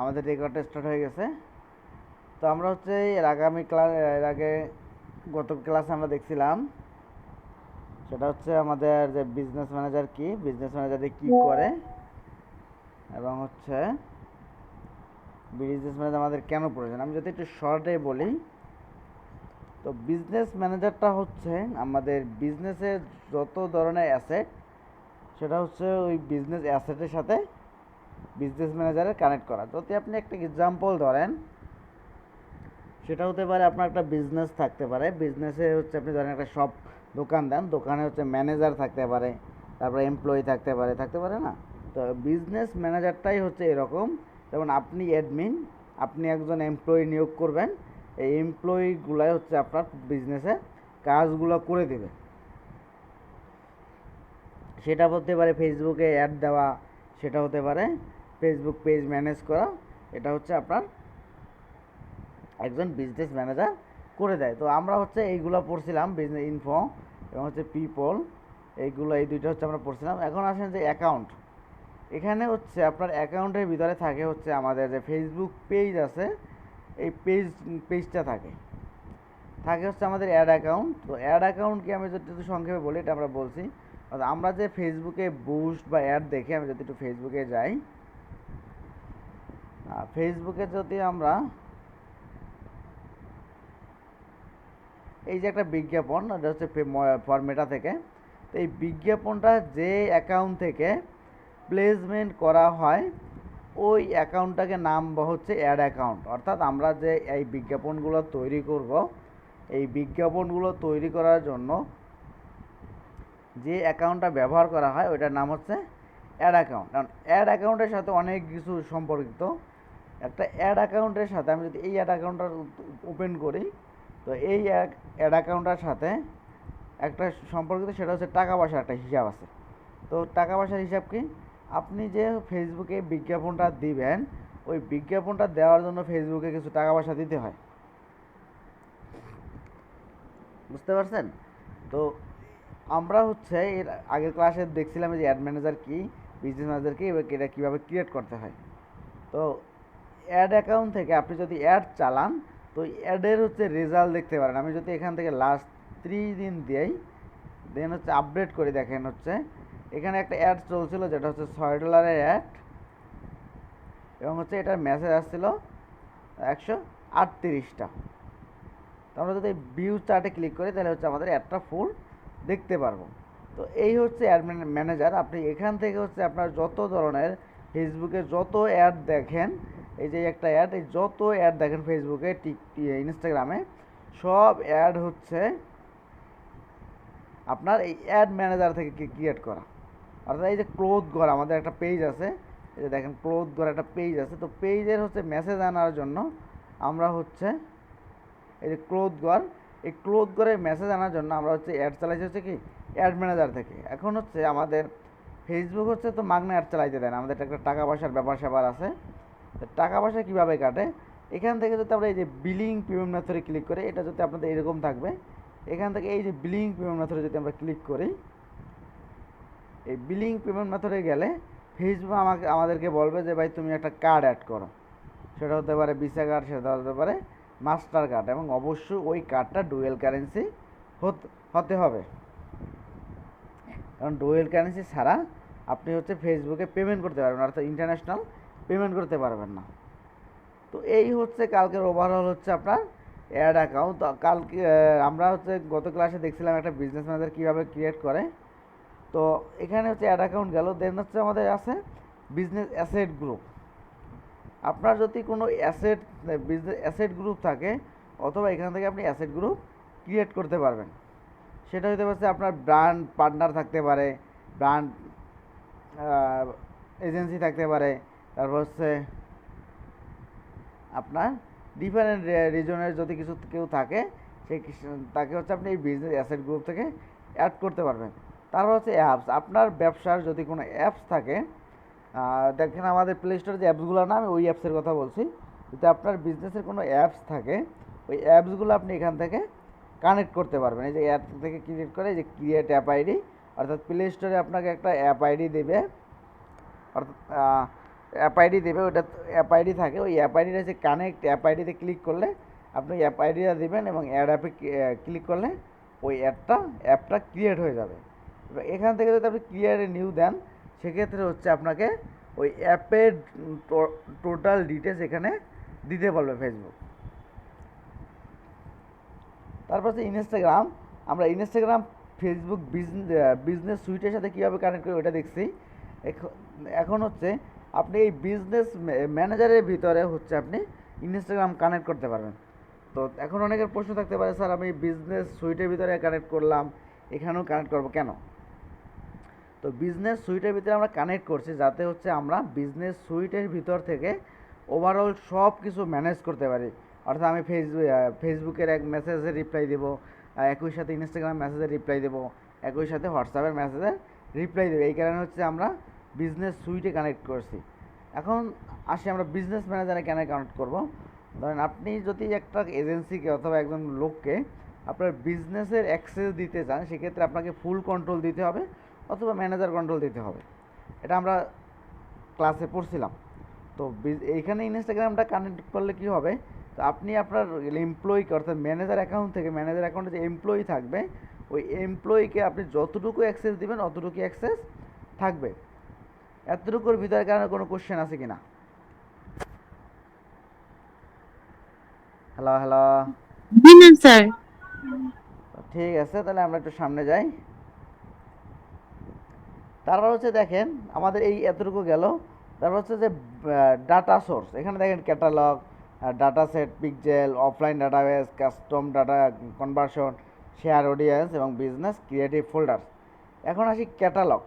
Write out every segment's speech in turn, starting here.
আমাদের রেকর্ডটা স্টার্ট হয়ে গেছে। তো আমরা হচ্ছে এর আগে গত ক্লাসে আমরা দেখছিলাম, সেটা হচ্ছে আমাদের যে বিজনেস ম্যানেজার কি, বিজনেস ম্যানেজারে কি করে, এবং হচ্ছে বিজনেস ম্যানেজার আমাদের কেন প্রয়োজন। আমি যদি একটু শর্টে বলি, তো বিজনেস ম্যানেজারটা হচ্ছে আমাদের বিজনেসের যত ধরনের অ্যাসেট, সেটা হচ্ছে ওই বিজনেস অ্যাসেটের সাথে বিজনেস ম্যানেজারের কানেক্ট করা। যদি আপনি একটা এক্সাম্পল ধরেন, সেটা হতে পারে আপনার একটা বিজনেস থাকতে পারে, বিজনেসে হচ্ছে আপনি ধরেন একটা শপ দোকান দেন, দোকানে হচ্ছে ম্যানেজার থাকতে পারে, তারপরে এমপ্লয়ি থাকতে পারে না। তো বিজনেস ম্যানেজারটাই হচ্ছে এরকম, যেমন আপনি অ্যাডমিন, আপনি একজন এমপ্লয়ি নিয়োগ করবেন, এই এমপ্লয়িগুলাই হচ্ছে আপনার বিজনেসে কাজগুলো করে দেবে। সেটা হতে পারে ফেসবুকে অ্যাড দেওয়া, সেটা হতে পারে ফেসবুক পেজ ম্যানেজ করা, এটা হচ্ছে আপনার একজন বিজনেস ম্যানেজার করে দেয়। তো আমরা হচ্ছে এইগুলো পড়ছিলাম, বিজনেস ইনফো এবং হচ্ছে পিপল, এইগুলো এই দুইটা হচ্ছে আমরা পড়ছিলাম। এখন আসেন যে অ্যাকাউন্ট, এখানে হচ্ছে আপনার অ্যাকাউন্টের ভিতরে থাকে হচ্ছে আমাদের যে ফেসবুক পেজ আছে, এই পেজটা থাকে হচ্ছে আমাদের অ্যাড অ্যাকাউন্ট। তো অ্যাড অ্যাকাউন্টকে আমি যদি একটু সংক্ষেপে বলি, এটা আমরা বলছি, আমরা যে ফেসবুকে বুস্ট বা অ্যাড দেখি, আমি যদি একটু ফেসবুকে যাই, ফেসবুকে যদি আমরা এই যে একটা বিজ্ঞাপন, এটা হচ্ছে ফরমেটা থেকে, তো এই বিজ্ঞাপনটা যে অ্যাকাউন্ট থেকে প্লেসমেন্ট করা হয়, ওই অ্যাকাউন্টটাকে নাম হচ্ছে অ্যাড অ্যাকাউন্ট। অর্থাৎ আমরা যে এই বিজ্ঞাপনগুলো তৈরি করব, এই বিজ্ঞাপনগুলো তৈরি করার জন্য যে অ্যাকাউন্টটা ব্যবহার করা হয়, ওইটার নাম হচ্ছে অ্যাড অ্যাকাউন্ট। কারণ অ্যাড অ্যাকাউন্টের সাথে অনেক কিছু সম্পর্কিত। একটা অ্যাড অ্যাকাউন্টের সাথে আমি যদি এই অ্যাড অ্যাকাউন্টটা ওপেন করি, তো এই অ্যাড অ্যাকাউন্টের সাথে একটা সম্পর্কিত, সেটা হচ্ছে টাকা পয়সার একটা হিসাব আছে। তো টাকা পয়সার হিসাব কি, আপনি যে ফেসবুকে বিজ্ঞাপনটা দিবেন, ওই বিজ্ঞাপনটা দেওয়ার জন্য ফেসবুকে কিছু টাকা পয়সা দিতে হয়, বুঝতে পারছেন? তো আমরা হচ্ছে এর আগের ক্লাসে দেখছিলাম যে অ্যাড ম্যানেজার কি, বিজনেস ম্যানেজার কি, এবার এটা কীভাবে ক্রিয়েট করতে হয়। তো অ্যাড অ্যাকাউন্ট থেকে আপনি যদি অ্যাড চালান, তো অ্যাডের হচ্ছে রেজাল্ট দেখতে পারেন। আমি যদি এখান থেকে লাস্ট 3 দিন দিই, দেন হচ্ছে আপডেট করে দেখেন, হচ্ছে এখানে একটা অ্যাড চলছিল, যেটা হচ্ছে $6 অ্যাড, এবং হচ্ছে এটার মেসেজ আসছিল 138টা। তো আমরা যদি ভিউ চার্টে ক্লিক করি, তাহলে হচ্ছে আমাদের অ্যাডটা ফুল দেখতে পারবো। তো এই হচ্ছে অ্যাড ম্যানেজার। আপনি এখান থেকে হচ্ছে আপনার যত ধরনের ফেসবুকে যত অ্যাড দেখেন, এই যে একটা অ্যাড, এই যত অ্যাড দেখেন ফেসবুকে, ইনস্টাগ্রামে, সব অ্যাড হচ্ছে আপনার এই অ্যাড ম্যানেজার থেকে ক্রিয়েট করা। অর্থাৎ এই যে ক্লোথ ঘর, আমাদের একটা পেজ আছে, এই যে দেখেন ক্লোথ ঘর একটা পেজ আছে, তো পেজের হচ্ছে মেসেজ আনার জন্য আমরা হচ্ছে এই যে ক্লোথ ঘর, এই ক্লোথ ঘরের মেসেজ আনার জন্য আমরা হচ্ছে অ্যাড চালাইছি হচ্ছে কি অ্যাড ম্যানেজার থেকে। এখন হচ্ছে আমাদের ফেসবুক হচ্ছে তো মাগনা অ্যাড চালাইতে দেয় না, আমাদের একটা টাকা পয়সার ব্যাপার স্যাপার আছে। তো টাকা পয়সা কীভাবে কাটে, এখান থেকে যদি আমরা এই যে বিলিং পেমেন্ট মেথডে ক্লিক করি, এটা যদি আপনাদের এরকম থাকবে, এখান থেকে এই যে বিলিং পেমেন্ট মেথডে যদি আমরা ক্লিক করি, এই বিলিং পেমেন্ট মেথডে গেলে ফেসবুক আমাদেরকে বলবে যে ভাই তুমি একটা কার্ড অ্যাড করো, সেটা হতে পারে ভিসা কার্ড, সেটা হতে পারে মাস্টার কার্ড, এবং অবশ্যই ওই কার্ডটা ডুয়েল কারেন্সি হতে হবে, কারণ ডুয়েল কারেন্সি ছাড়া আপনি হচ্ছে ফেসবুকে পেমেন্ট করতে পারবেন না, অর্থাৎ ইন্টারন্যাশনাল পেমেন্ট করতে পারবেন না। তো এই হচ্ছে কালকের ওভারঅল হচ্ছে আপনার অ্যাড অ্যাকাউন্ট। কালকে আমরা হচ্ছে গত ক্লাসে দেখছিলাম একটা বিজনেস ম্যানেজার কীভাবে ক্রিয়েট করে। তো এখানে হচ্ছে অ্যাড অ্যাকাউন্ট গেল, দেন হচ্ছে আমাদের আছে বিজনেস অ্যাসেট গ্রুপ। আপনার যদি কোনো বিজনেস অ্যাসেট গ্রুপ থাকে, অথবা এখান থেকে আপনি অ্যাসেট গ্রুপ ক্রিয়েট করতে পারবেন। সেটা হতে পারছে আপনার ব্র্যান্ড পার্টনার থাকতে পারে, ব্র্যান্ড এজেন্সি থাকতে পারে, তারপর হচ্ছে আপনার ডিফারেন্ট রিজনের যদি কেউ থাকে, সেই তাকে হচ্ছে আপনি এই বিজনেস অ্যাসেট গ্রুপ থেকে অ্যাড করতে পারবেন। তারপর হচ্ছে অ্যাপস, আপনার ব্যবসার যদি কোনো অ্যাপস থাকে, দেখেন আমাদের প্লে স্টোরে যে অ্যাপসগুলো না, আমি ওই অ্যাপসের কথা বলছি। যদি আপনার বিজনেসের কোনো অ্যাপস থাকে, ওই অ্যাপসগুলো আপনি এখান থেকে কানেক্ট করতে পারবেন। এই যে অ্যাপ থেকে ক্রিয়েট করে, এই যে ক্রিয়েট অ্যাপ আইডি, অর্থাৎ প্লে স্টোরে আপনাকে একটা অ্যাপ আইডি দেবে, অর্থাৎ অ্যাপ আইডি দেবে, ওটা অ্যাপ আইডি থাকে, ওই অ্যাপ আইডিটা হচ্ছে কানেক্ট। অ্যাপ আইডিতে ক্লিক করলে আপনি অ্যাপ আইডিটা দেবেন এবং অ্যাড অ্যাপে ক্লিক করলে ওই অ্যাপটা ক্রিয়েট হয়ে যাবে। এবার এখান থেকে যদি আপনি ক্রিয়েট নিউ দেন, সেক্ষেত্রে হচ্ছে আপনাকে ওই অ্যাপের টোটাল ডিটেলস এখানে দিতে বলবে ফেসবুক। তারপর হচ্ছে ইনস্টাগ্রাম। আমরা ইনস্টাগ্রাম ফেসবুক বিজনেস সুইটের সাথে কীভাবে কানেক্ট করি ওটা দেখছি। এখন হচ্ছে আপনি এই বিজনেস ম্যানেজারের ভিতরে হচ্ছে আপনি ইনস্টাগ্রাম কানেক্ট করতে পারবেন। তো এখন অনেকের প্রশ্ন থাকতে পারে, স্যার আমি বিজনেস সুইটের ভিতরে কানেক্ট করলাম, এখানেও কানেক্ট করবো কেন? তো বিজনেস সুইটের ভিতরে আমরা কানেক্ট করছি যাতে হচ্ছে আমরা বিজনেস সুইটের ভিতর থেকে ওভারঅল সব কিছু ম্যানেজ করতে পারি। অর্থাৎ আমি ফেসবুকের এক মেসেজের রিপ্লাই দেবো, একই সাথে ইনস্টাগ্রাম মেসেজের রিপ্লাই দেবো, একই সাথে হোয়াটসঅ্যাপের মেসেজের রিপ্লাই দেবো। এই কারণে হচ্ছে আমরা বিজনেস সুইটে কানেক্ট করছি। এখন আসি আমরা বিজনেস ম্যানেজারে কেন কানেক্ট করব। ধরেন আপনি যদি একটা এজেন্সিকে অথবা একজন লোককে আপনার বিজনেসের অ্যাক্সেস দিতে চান, সেক্ষেত্রে আপনাকে ফুল কন্ট্রোল দিতে হবে অথবা ম্যানেজার কন্ট্রোল দিতে হবে। এটা আমরা ক্লাসে পড়ছিলাম। তো এইখানে ইনস্টাগ্রামটা কানেক্ট করলে কী হবে, তো আপনি আপনার এমপ্লয়িকে অর্থাৎ ম্যানেজার অ্যাকাউন্ট থেকে ম্যানেজার অ্যাকাউন্টে যে এমপ্লয়ি থাকবে, ওই এমপ্লয়িকে আপনি যতটুকু অ্যাক্সেস দিবেন অতটুকু অ্যাক্সেস থাকবে। এতটুকুর ভিতরে কারণে কোনো কোশ্চেন আছে কি না? Hello hello. জি না স্যার। ঠিক আছে, তাহলে আমরা একটু সামনে যাই। তারপর হচ্ছে দেখেন আমাদের এই এতটুকু গেল। তারপর হচ্ছে যে ডাটা সোর্স, এখানে দেখেন catalogue, data set, pixel, offline database, custom data conversion, share audience এবং বিজনেস ক্রিয়েটিভ ফোল্ডার। এখন আসি ক্যাটালগ।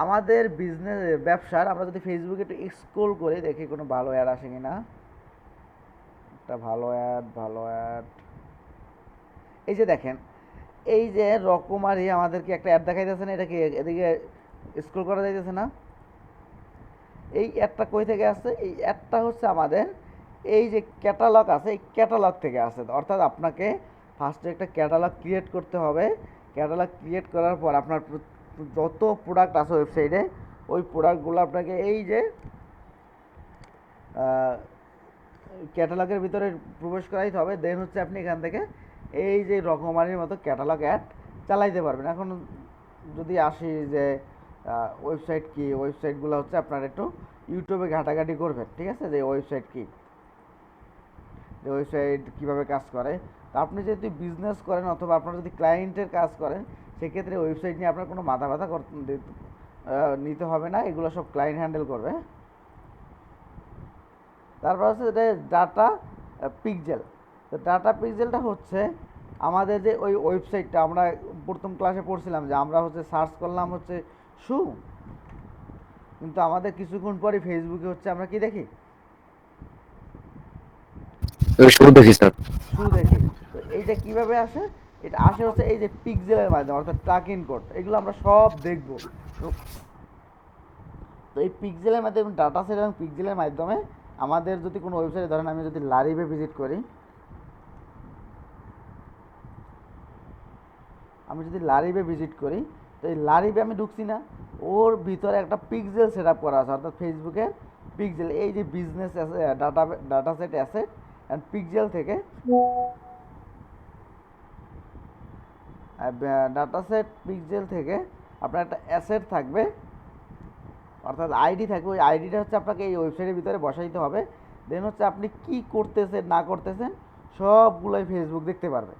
আমাদের বিজনেস ব্যবসার আমরা যদি ফেসবুকে একটু স্ক্রল করে দেখি কোনো ভালো অ্যাড আসে কি না। একটা ভালো অ্যাড এই যে দেখেন, এই যে রকমারি আমাদেরকে একটা অ্যাড দেখাইতেছে না, এটা কি এদিকে স্ক্রল করা যাইতেছে না? এই অ্যাডটা কই থেকে আসছে? এই অ্যাডটা হচ্ছে আমাদের এই যে ক্যাটালগ আছে, এই ক্যাটালগ থেকে আসে। অর্থাৎ আপনাকে ফার্স্টে একটা ক্যাটালগ ক্রিয়েট করতে হবে। ক্যাটালগ ক্রিয়েট করার পর আপনার যত প্রোডাক্ট আছে ওয়েবসাইটে, ওই প্রোডাক্টগুলো আপনাকে এই যে ক্যাটালগের ভিতরে প্রবেশ করাইতে হবে। দেন হচ্ছে আপনি এখান থেকে এই যে রকমারির মতো ক্যাটালগ অ্যাড চালাইতে পারবেন। এখন যদি আসি যে ওয়েবসাইট কি, ওয়েবসাইটগুলো হচ্ছে আপনার একটু ইউটিউবে ঘাটাঘাটি করবেন, ঠিক আছে, যে ওয়েবসাইট কি, যে ওয়েবসাইট কীভাবে কাজ করে। তা আপনি যদি বিজনেস করেন অথবা আপনারা যদি ক্লায়েন্টের কাজ করেন, সেক্ষেত্রে ওয়েবসাইট নিয়ে আপনার কোনো মাথা ব্যথা নিতে হবে না, এগুলো সব ক্লায়েন্ট হ্যান্ডেল করবে। তারপর হচ্ছে যে ডাটা পিক্সেল। তো ডাটা পিক্সেলটা হচ্ছে আমাদের যে ওই ওয়েবসাইটটা আমরা প্রথম ক্লাসে পড়ছিলাম যে আমরা হচ্ছে সার্চ করলাম হচ্ছে শু, কিন্তু আমাদের কিছুক্ষণ পরে ফেসবুকে হচ্ছে আমরা কি দেখি, শুরু দেখি স্যার। শু দেখি। তো এইটা কিভাবে আসে? এটা আসে হচ্ছে এই যে পিক্সেলের মাধ্যমে, অর্থাৎ ট্র্যাক ইন কোড, এগুলো আমরা সব দেখব। তো তো এই পিক্সেলের মাধ্যমে, ডাটা সেট এবং পিক্সেলের মাধ্যমে আমাদের যদি কোনো ওয়েবসাইটে, ধরেন আমি যদি লারিভে ভিজিট করি, তো এই লারিভে আমি ঢুকছি না, ওর ভিতরে একটা পিক্সেল সেট আপ করা আছে, অর্থাৎ ফেসবুকের পিক্সেল, এই যে business data set asset and pixel থেকে ডাটা সেট পিক্সেল থেকে আপনার একটা অ্যাসেট থাকবে, অর্থাৎ আইডি থাকবে। ওই আইডিটা হচ্ছে আপনাকে এই ওয়েবসাইটের ভিতরে বসাইতে হবে। দেন হচ্ছে আপনি কি করতেছেন না করতেছেন সবগুলোই ফেসবুক দেখতে পারবে।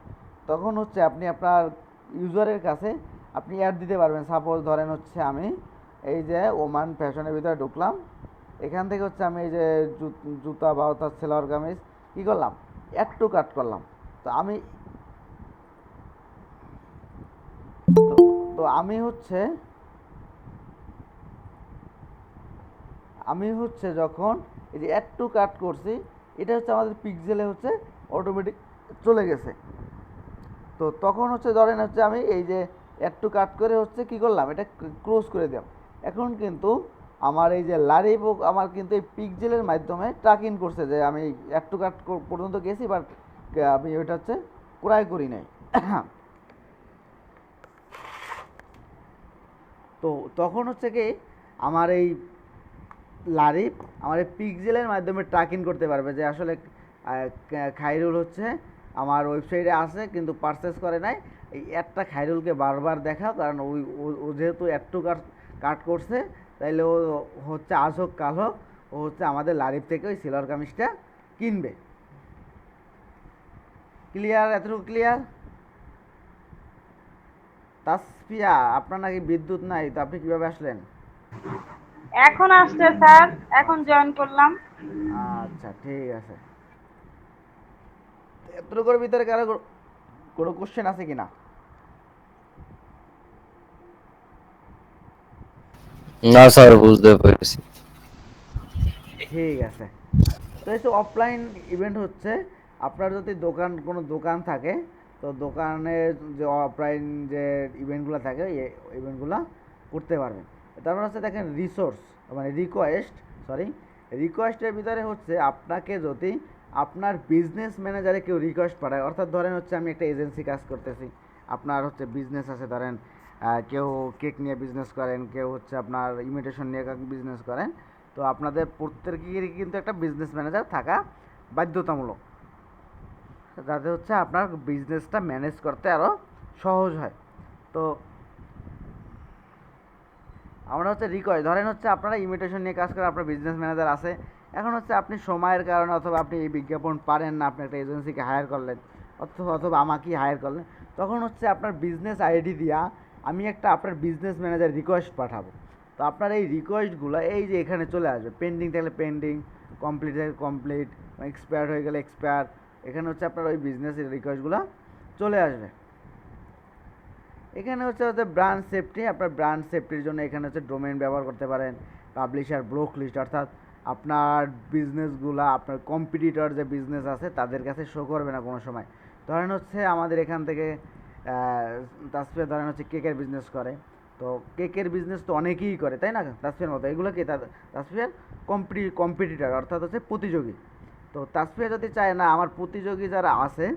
তখন হচ্ছে আপনি আপনার ইউজারের কাছে আপনি অ্যাড দিতে পারবেন। সাপোজ ধরেন হচ্ছে আমি এই যে ওমান ফ্যাশনের ভিতরে ঢুকলাম, এখান থেকে হচ্ছে আমি এই যে জুতা বা অর্থাৎ সেলোয়ার কামিজ কী করলাম, অ্যাড টু কাট করলাম। তো আমি তো আমি হচ্ছে যখন এই যে অ্যাড টু কাট করছি, এটা হচ্ছে আমাদের পিক্সেলে হচ্ছে অটোমেটিক চলে গেছে। তো তখন হচ্ছে ধরেন হচ্ছে আমি এই যে অ্যাড টু কাট করে হচ্ছে কি করলাম, এটা ক্লোজ করে দিলাম। এখন কিন্তু আমার এই যে লারিভ আমার কিন্তু এই পিক্সেলের মাধ্যমে ট্র্যাক ইন করছে যে আমি অ্যাড টু কাট পর্যন্ত গেছি, বাট আমি ওইটা হচ্ছে ক্রয় করি নাই। তো তো তখন হচ্ছে কি আমার এই লারিফ আমার এই পিক্সেলের মাধ্যমে ট্র্যাকিং করতে পারবে যে আসলে খাইরুল হচ্ছে আমার ওয়েবসাইটে আছে কিন্তু পারচেস করে নাই। এই অ্যাডটা খাইরুলকে বারবার দেখাও, কারণ ওই ও যেহেতু অ্যাডটু কাট করছে, তাইলে ও হচ্ছে আজ হোক কাল হোক ও হচ্ছে আমাদের লারিফ থেকে ওই সিলর কামিজটা কিনবে। ক্লিয়ার? এতটুকু ক্লিয়ার? তাসফিয়া, আপনার নাকি বিদ্যুৎ নাই, তো আপনি কিভাবে আসলেন? এখন আসছে স্যার, এখন জয়েন করলাম। আচ্ছা ঠিক আছে। এতটুকুর ভিতরে কারো কোনো কোশ্চেন আছে কিনা? না স্যার, বুঝতে পেরেছি। ঠিক আছে। তো এই অফলাইন ইভেন্ট হচ্ছে আপনার যদি কোনো দোকান থাকে, তো দোকানের যে অফলাইন যে ইভেন্টগুলো থাকে এই ইভেন্টগুলো করতে পারবেন। তারপর হচ্ছে দেখেন রিসোর্স মানে রিকোয়েস্টের ভিতরে হচ্ছে আপনাকে যদি আপনার বিজনেস ম্যানেজারে কেউ রিকোয়েস্ট পাঠায়, অর্থাৎ ধরেন হচ্ছে আমি একটা এজেন্সি কাজ করতেছি, আপনার হচ্ছে বিজনেস আছে, ধরেন কেউ কেক নিয়ে বিজনেস করেন, কেউ হচ্ছে আপনার ইমিটেশন নিয়ে বিজনেস করেন, তো আপনাদের প্রত্যেকেরই কিন্তু একটা বিজনেস ম্যানেজার থাকা বাধ্যতামূলক, যাতে হচ্ছে আপনার বিজনেসটা ম্যানেজ করতে আরও সহজ হয়। তো আমরা হচ্ছে রিকোয়েস্ট, ধরেন হচ্ছে আপনারা ইমিটেশন নিয়ে কাজ করেন, আপনার বিজনেস ম্যানেজার আছে, এখন হচ্ছে আপনি সময়ের কারণে অথবা আপনি এই বিজ্ঞাপন পারেন না, আপনি একটা এজেন্সিকে হায়ার করলেন অথবা আমাকেই হায়ার করলেন, তখন হচ্ছে আপনার বিজনেস আইডি দিয়া আমি একটা আপনার বিজনেস ম্যানেজার রিকোয়েস্ট পাঠাবো। তো আপনার এই রিকোয়েস্টগুলো এই যে এখানে চলে আসবে, পেন্ডিং থাকলে পেন্ডিং, কমপ্লিট থাকলে কমপ্লিট, এক্সপায়ার হয়ে গেলে এক্সপায়ার, এখানে হচ্ছে আপনার ওই বিজনেসের রিকোয়েস্টগুলো চলে আসবে। এখানে হচ্ছে ব্র্যান্ড সেফটি, আপনার ব্র্যান্ড সেফটির জন্য এখানে হচ্ছে ডোমেইন ব্যবহার করতে পারেন, পাবলিশার ব্লক লিস্ট, অর্থাৎ আপনার বিজনেসগুলা আপনার কম্পিটিটর যে বিজনেস আছে তাদের কাছে শো করবে না কোনো সময়। ধরেন হচ্ছে আমাদের এখান থেকে তাসফিয়া ধরেন হচ্ছে কেকের বিজনেস করে, তো কেকের বিজনেস তো অনেকেই করে তাই না তাসফিয়ার মতো, এগুলো কি তাসফিয়ার কম্পিটিটর অর্থাৎ হচ্ছে প্রতিযোগী। তো তাসফিয়া যদি চায় না আমার প্রতিযোগী যারা আছে,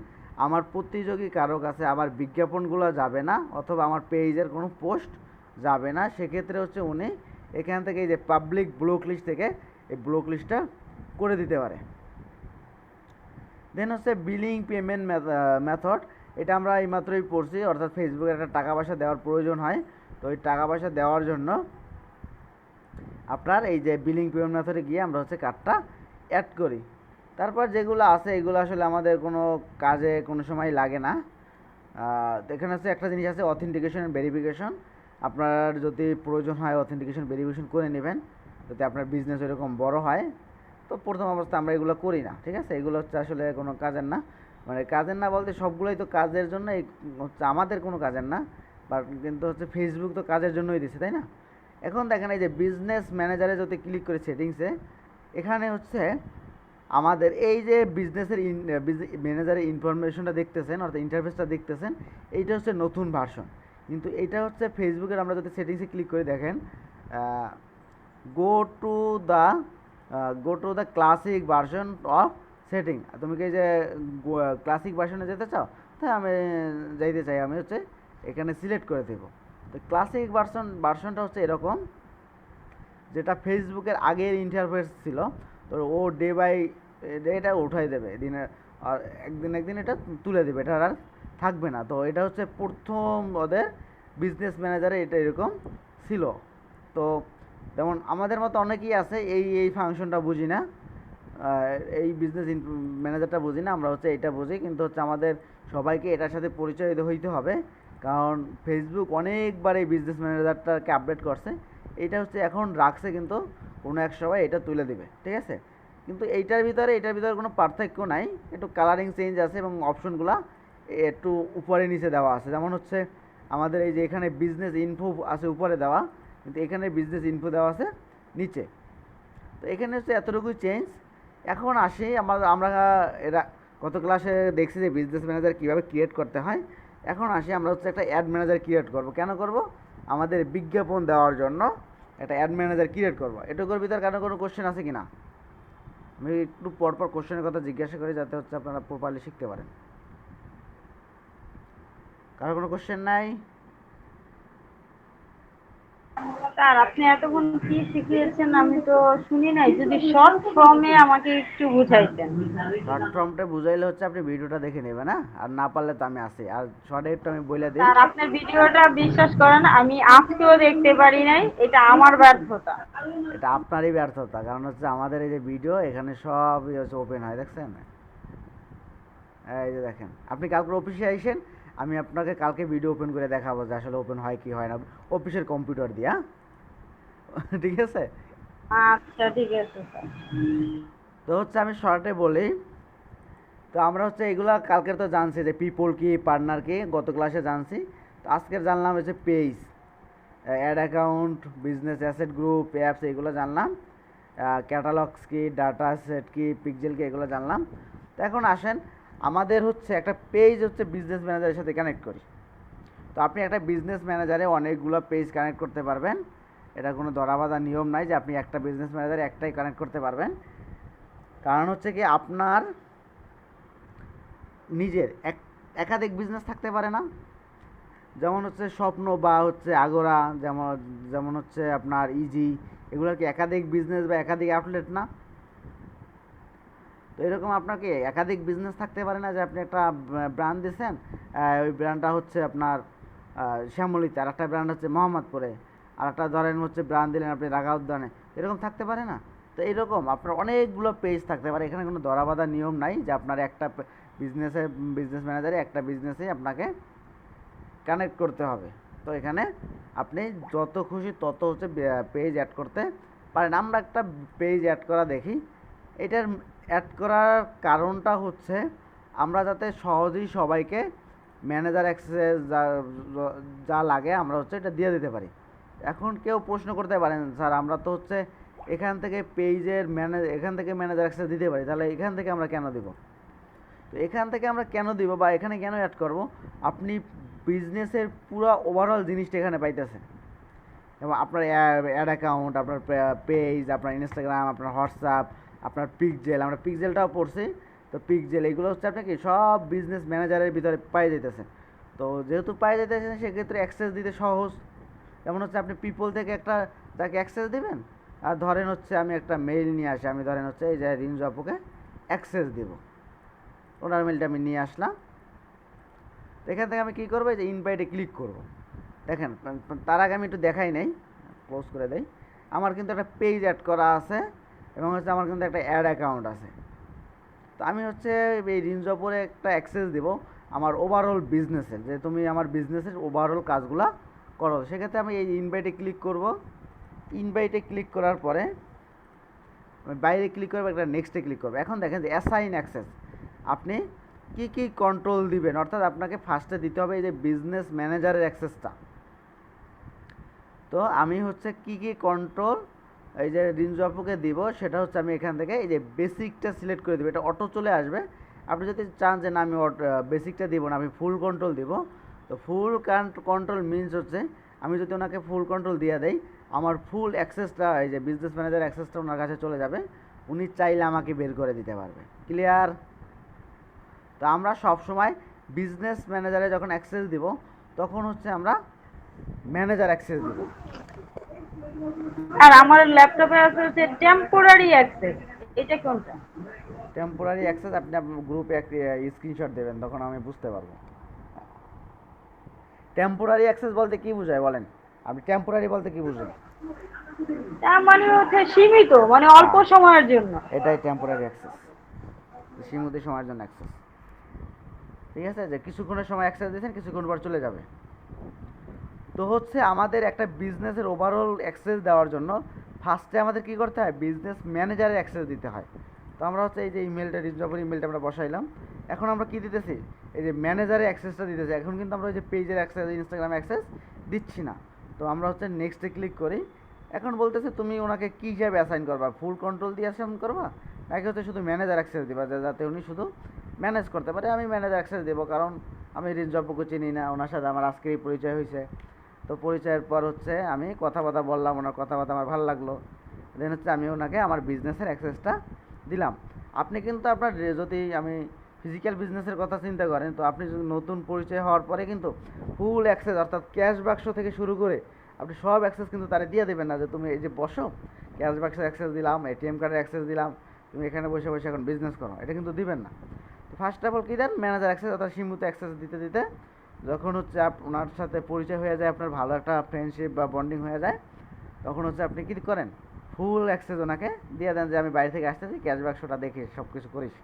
আমার প্রতিযোগী কারো কাছে আমার বিজ্ঞাপনগুলো যাবে না অথবা আমার পেজের কোনো পোস্ট যাবে না, সেক্ষেত্রে হচ্ছে উনি এখান থেকে এই যে পাবলিক ব্লক লিস্ট থেকে এই ব্লক লিস্টটা করে দিতে পারে। দেন হচ্ছে বিলিং পেমেন্ট মেথড, এটা আমরা এইমাত্রই পড়ছি, অর্থাৎ ফেসবুকে একটা টাকা পয়সা দেওয়ার প্রয়োজন হয়, তো ওই টাকা পয়সা দেওয়ার জন্য আপনার এই যে বিলিং পেমেন্ট মেথডে গিয়ে আমরা হচ্ছে কার্ডটা অ্যাড করি। তারপর যেগুলো আছে এগুলো আসলে আমাদের কোনো কাজে কোনো সময় লাগে না। এখানে হচ্ছে একটা জিনিস আছে অথেন্টিকেশন অ্যান্ড ভেরিফিকেশন, আপনার যদি প্রয়োজন হয় অথেন্টিকেশন ভেরিফিকেশন করে নেবেন যাতে আপনার বিজনেস এরকম বড় হয়। তো প্রথম অবস্থায় আমরা এগুলো করি না, ঠিক আছে, এগুলো হচ্ছে আসলে কোনো কাজের না, মানে কাজের না বলতে সবগুলোই তো কাজের জন্য, এই হচ্ছে আমাদের কোনো কাজের না, বাট কিন্তু হচ্ছে ফেসবুক তো কাজের জন্যই দিচ্ছে তাই না। এখন দেখেন এই যে বিজনেস ম্যানেজারে যদি ক্লিক করে সেটিংসে, এখানে হচ্ছে আমাদের এই যে বিজনেসের ম্যানেজারের ইনফরমেশনটা দেখতেছেন অর্থাৎ ইন্টারফেসটা দেখতেছেন, এইটা হচ্ছে নতুন ভার্সন, কিন্তু এইটা হচ্ছে ফেসবুকের আমরা যদি সেটিংসে ক্লিক করে দেখেন go to the classic version of setting, তুমি কি এই যে ক্লাসিক ভার্সনে যেতে চাও, তাই আমি যাইতে চাই, আমি হচ্ছে এখানে সিলেক্ট করে দেবো। তো ক্লাসিক ভার্সনটা হচ্ছে এরকম, যেটা ফেসবুকের আগের ইন্টারফেস ছিল, তো ও ডে বাই ডে এটা উঠাই দেবে দিনের, আর একদিন এটা তুলে দেবে, এটা আর থাকবে না। তো এটা হচ্ছে প্রথম ওদের বিজনেস ম্যানেজারে এটা এরকম ছিল। তো যেমন আমাদের মতো অনেকেই আছে এই ফাংশনটা বুঝি না, এই বিজনেস ম্যানেজারটা বুঝি না, আমরা হচ্ছে এটা বুঝি, কিন্তু হচ্ছে আমাদের সবাইকে এটার সাথে পরিচয় হইতে হবে, কারণ ফেসবুক অনেকবার এই বিজনেস ম্যানেজারটাকে আপডেট করছে, এটা হচ্ছে এখন রাখছে, কিন্তু কোনো এক সময় এটা তুলে দিবে, ঠিক আছে। কিন্তু এটার ভিতরে কোনো পার্থক্য নাই, একটু কালারিং চেঞ্জ আছে এবং অপশনগুলো একটু উপরে নিচে দেওয়া আছে, যেমন হচ্ছে আমাদের এই যে এখানে বিজনেস ইনফো আছে উপরে দেওয়া, কিন্তু এখানে বিজনেস ইনফো দেওয়া আছে নিচে। তো এখানে হচ্ছে এতটুকুই চেঞ্জ। এখন আসি আমরা এরা গত ক্লাসে দেখছি যে বিজনেস ম্যানেজার কীভাবে ক্রিয়েট করতে হয়, এখন আসি আমরা হচ্ছে একটা অ্যাড ম্যানেজার ক্রিয়েট করব। কেন করব? আমাদের বিজ্ঞাপন দেওয়ার জন্য একটা অ্যাড ম্যানেজার ক্রিয়েট করব। এটুকুর ভিতর কারো কোনো কোশ্চেন আছে কি না? আমি একটু পরপর কোশ্চেনের কথা জিজ্ঞাসা করি যাতে হচ্ছে আপনারা প্রপারলি শিখতে পারেন। কারো কোনো কোশ্চেন নাই? স্যার আপনি এতক্ষণ কি শিখিয়েছেন আমি তো শুনি নাই, যদি শর্ট ফর্মে আমাকে একটু বুঝাইতেন। শর্ট ফর্মটা বুঝাইলে হচ্ছে আপনি ভিডিওটা দেখে নেবেন, হ্যাঁ, আর না পারলে তো আমি আছি, আর শর্টে একটু আমি বলে দিই। স্যার আপনার ভিডিওটা বিশ্বাস করেন আমি আজকেও দেখতে পারি নাই, এটা আমার ব্যর্থতা। এটা আপনারই ব্যর্থতা, কারণ হচ্ছে আমাদের এই যে ভিডিও এখানে সব হচ্ছে ওপেন হয়, দেখছেন? এই যে দেখেন, আপনি কালকে অফিসে আইসেন, আমি আপনাকে কালকে ভিডিও ওপেন করে দেখাবো যে আসলে ওপেন হয় কি হয় না, অফিসের কম্পিউটার দিয়ে, হ্যাঁ? ঠিক আছে। আচ্ছা ঠিক আছে স্যার। তো হচ্ছে আমি শর্টে বলি। তো আমরা হচ্ছে এগুলা কালকের তো জানছি যে পিপল কি, পার্টনার কি, গত ক্লাসে জানছি। তো আজকের জানলাম হচ্ছে page, ad account, business asset group, apps, এগুলো জানলাম। ক্যাটালগস কি, ডাটা সেট কি, পিক্সেল কি, এগুলো জানলাম। তো এখন আসেন, আমাদের হচ্ছে একটা পেজ হচ্ছে বিজনেস ম্যানেজারের সাথে কানেক্ট করি। তো আপনি একটা বিজনেস ম্যানেজারে অনেকগুলো পেজ কানেক্ট করতে পারবেন, এটা কোনো ধরাবাঁধা নিয়ম নাই যে আপনি একটা বিজনেস ম্যানেজারে একটাই কানেক্ট করতে পারবেন। কারণ হচ্ছে কি, আপনার নিজের একাধিক বিজনেস থাকতে পারে না? যেমন হচ্ছে স্বপ্ন বা হচ্ছে আগোরা, যেমন যেমন হচ্ছে আপনার ইজি, এগুলো কি একাধিক বিজনেস বা একাধিক আউটলেট না? তো এরকম আপনাকে একাধিক বিজনেস থাকতে পারে না যে আপনি একটা ব্র্যান্ড দিয়েছেন, ওই ব্র্যান্ডটা হচ্ছে আপনার শ্যামলীতে, আর একটা ব্র্যান্ড হচ্ছে মোহাম্মদপুরে, আর একটা ধরেন হচ্ছে ব্র্যান্ড দিলেন আপনি রাগা উদ্যানে, এরকম থাকতে পারে না? তো এরকম আপনার অনেকগুলো পেজ থাকতে পারে, এখানে কোনো ধরাবাঁধা নিয়ম নাই যে আপনার একটা বিজনেস ম্যানেজারে একটা বিজনেসেই আপনাকে কানেক্ট করতে হবে। তো এখানে আপনি যত খুশি তত হচ্ছে পেজ অ্যাড করতে পারেন। আমরা একটা পেজ অ্যাড করা দেখি। এটার অ্যাড করার কারণটা হচ্ছে আমরা যাতে সহজেই সবাইকে ম্যানেজার অ্যাক্সেস যা যা লাগে আমরা হচ্ছে এটা দিয়ে দিতে পারি। এখন কেউ প্রশ্ন করতে পারেন, স্যার আমরা তো হচ্ছে এখান থেকে পেজের এখান থেকে ম্যানেজার অ্যাক্সেস দিতে পারি, তাহলে এখান থেকে আমরা কেন দিব? তো এখান থেকে আমরা কেন দিব বা এখানে কেন অ্যাড করব? আপনি বিজনেসের পুরো ওভারঅল জিনিসটা এখানে পাইতেছেন, এবং আপনার অ্যাড অ্যাকাউন্ট, আপনার পেজ, আপনার ইনস্টাগ্রাম, আপনার হোয়াটসঅ্যাপ, আপনার পিক্সেল, আমরা পিক্সেলটাও পড়ছি। তো পিক্সেল এগুলো হচ্ছে আপনাকে সব বিজনেস ম্যানেজারের ভিতরে পাই যেতেছে। তো যেহেতু পাই যেতেছেন সেক্ষেত্রে অ্যাক্সেস দিতে সহজ। যেমন হচ্ছে আপনি পিপল থেকে একটা তাকে অ্যাক্সেস দিবেন, আর ধরেন হচ্ছে আমি একটা মেইল নিয়ে আসি, আমি ধরেন হচ্ছে এই যে রিঞ্জু আপুকে অ্যাক্সেস দিব, ওনার মেলটা আমি নিয়ে আসলাম। এখান থেকে আমি কী করবো, এই যে ইনভাইটে ক্লিক করব। দেখেন, তার আগে আমি একটু দেখাই নেই, ক্লোজ করে দেই। আমার কিন্তু একটা পেজ অ্যাড করা আছে, এবং হচ্ছে আমার কিন্তু একটা অ্যাড অ্যাকাউন্ট আছে। তো আমি হচ্ছে এই রিঞ্জপরে একটা অ্যাক্সেস দেব আমার ওভারঅল বিজনেসের, যে তুমি আমার বিজনেসের ওভারঅল কাজগুলো করো। সেক্ষেত্রে আমি এই ইনভাইটে ক্লিক করব। ইনভাইটে ক্লিক করার পরে আমি বাইরে ক্লিক করবো, একটা নেক্সটে ক্লিক করবো। এখন দেখেন যে অ্যাসাইন অ্যাক্সেস, আপনি কি কি কন্ট্রোল দিবেন, অর্থাৎ আপনাকে ফার্স্টে দিতে হবে এই যে বিজনেস ম্যানেজারের অ্যাক্সেসটা। তো আমি হচ্ছে কি কি কন্ট্রোল এই যে রিঞ্জু আপুকে দিব, সেটা হচ্ছে আমি এখান থেকে এই যে বেসিকটা সিলেক্ট করে দেবো, এটা অটো চলে আসবে। আপনি যদি চান যে না আমি বেসিকটা দিব না, আমি ফুল কন্ট্রোল দিব, তো ফুল কন্ট্রোল মিনস হচ্ছে আমি যদি ওনাকে ফুল কন্ট্রোল দিয়ে দেই, আমার ফুল অ্যাক্সেসটা এই যে বিজনেস ম্যানেজার অ্যাক্সেসটা ওনার কাছে চলে যাবে, উনি চাইলে আমাকে বের করে দিতে পারবে। ক্লিয়ার? তো আমরা সব সময় বিজনেস ম্যানেজারে যখন অ্যাক্সেস দিব তখন হচ্ছে আমরা ম্যানেজার অ্যাক্সেস দিব। আর আমার ল্যাপটপে আছে হচ্ছে টেম্পোরারি অ্যাক্সেস, এটা কোনটা? টেম্পোরারি অ্যাক্সেস আপনি আপনার গ্রুপে একটা স্ক্রিনশট দেবেন, তখন আমি বুঝতে পারবো। টেম্পোরারি অ্যাক্সেস বলতে কি বোঝায় বলেন? আপনি টেম্পোরারি বলতে কি বুঝেন? তার মানে হচ্ছে সীমিত, মানে অল্প হ্যাঁ, সময়ের জন্য। এটাই টেম্পোরারি অ্যাক্সেস, সীমিত সময়ের জন্য অ্যাক্সেস। ঠিক আছে, যে কিছুক্ষণের সময় অ্যাক্সেস দিয়েছেন, কিছুক্ষণ পর চলে যাবে। তো হচ্ছে আমাদের একটা বিজনেসের ওভারঅল অ্যাক্সেস দেওয়ার জন্য ফার্স্টে আমাদের কী করতে হয়, বিজনেস ম্যানেজারের অ্যাক্সেস দিতে হয়। তো আমরা হচ্ছে এই যে ইমেলটা, রিজনেবল ইমেলটা আমরা বসাইলাম। এখন আমরা কী দিতেছি, এই যে ম্যানেজারের অ্যাক্সেসটা দিতেছি। এখন কিন্তু আমরা ওই যে পেজের অ্যাক্সেস, ইনস্টাগ্রাম অ্যাক্সেস দিচ্ছি না। তো আমরা হচ্ছে নেক্সটে ক্লিক করি। এখন বলতেছে তুমি ওনাকে কী হিসাবে অ্যাসাইন করবা, ফুল কন্ট্রোল দিয়ে অ্যাসাইন করবা, নাকি হচ্ছে শুধু ম্যানেজার অ্যাক্সেস দিবা, যাতে উনি শুধু ম্যানেজ করতে পারে। আমি ম্যানেজার অ্যাক্সেস দেবো, কারণ আমি রিজনেবলকে চিনি না, ওনার সাথে আমার আজকেই পরিচয় হয়েছে। তো পরিচয়ের পর হচ্ছে আমি কথাবার্তা বললাম, ওনার কথাবার্তা আমার ভালো লাগলো, দেন হচ্ছে আমি ওনাকে আমার বিজনেসের অ্যাক্সেসটা দিলাম। আপনি কিন্তু আপনার যদি আমি ফিজিক্যাল বিজনেসের কথা চিন্তা করেন, তো আপনি যদি নতুন পরিচয় হওয়ার পরে কিন্তু ফুল অ্যাক্সেস, অর্থাৎ ক্যাশ বাক্স থেকে শুরু করে আপনি সব অ্যাক্সেস কিন্তু তারে দিয়ে দেবেন না যে তুমি এই যে বসো ক্যাশব্যাকের অ্যাক্সেস দিলাম, এটিএম কার্ডের অ্যাক্সেস দিলাম, তুমি এখানে বসে বসে এখন বিজনেস করো, এটা কিন্তু দিবেন না। তো ফার্স্ট অফ অল কী দেন, ম্যানেজার অ্যাক্সেস অর্থাৎ সীমিত অ্যাক্সেস দিতে দিতে যখন হচ্ছে ওনার সাথে পরিচয় হয়ে যায়, আপনার ভালো একটা ফ্রেন্ডশিপ বা বন্ডিং হয়ে যায়, তখন হচ্ছে আপনি কী করেন, ফুল অ্যাক্সেস ওনাকে দিয়ে দেন যে আমি বাইরে থেকে আসতেছি, ক্যাশব্যাক শোটা দেখে সব কিছু করিস।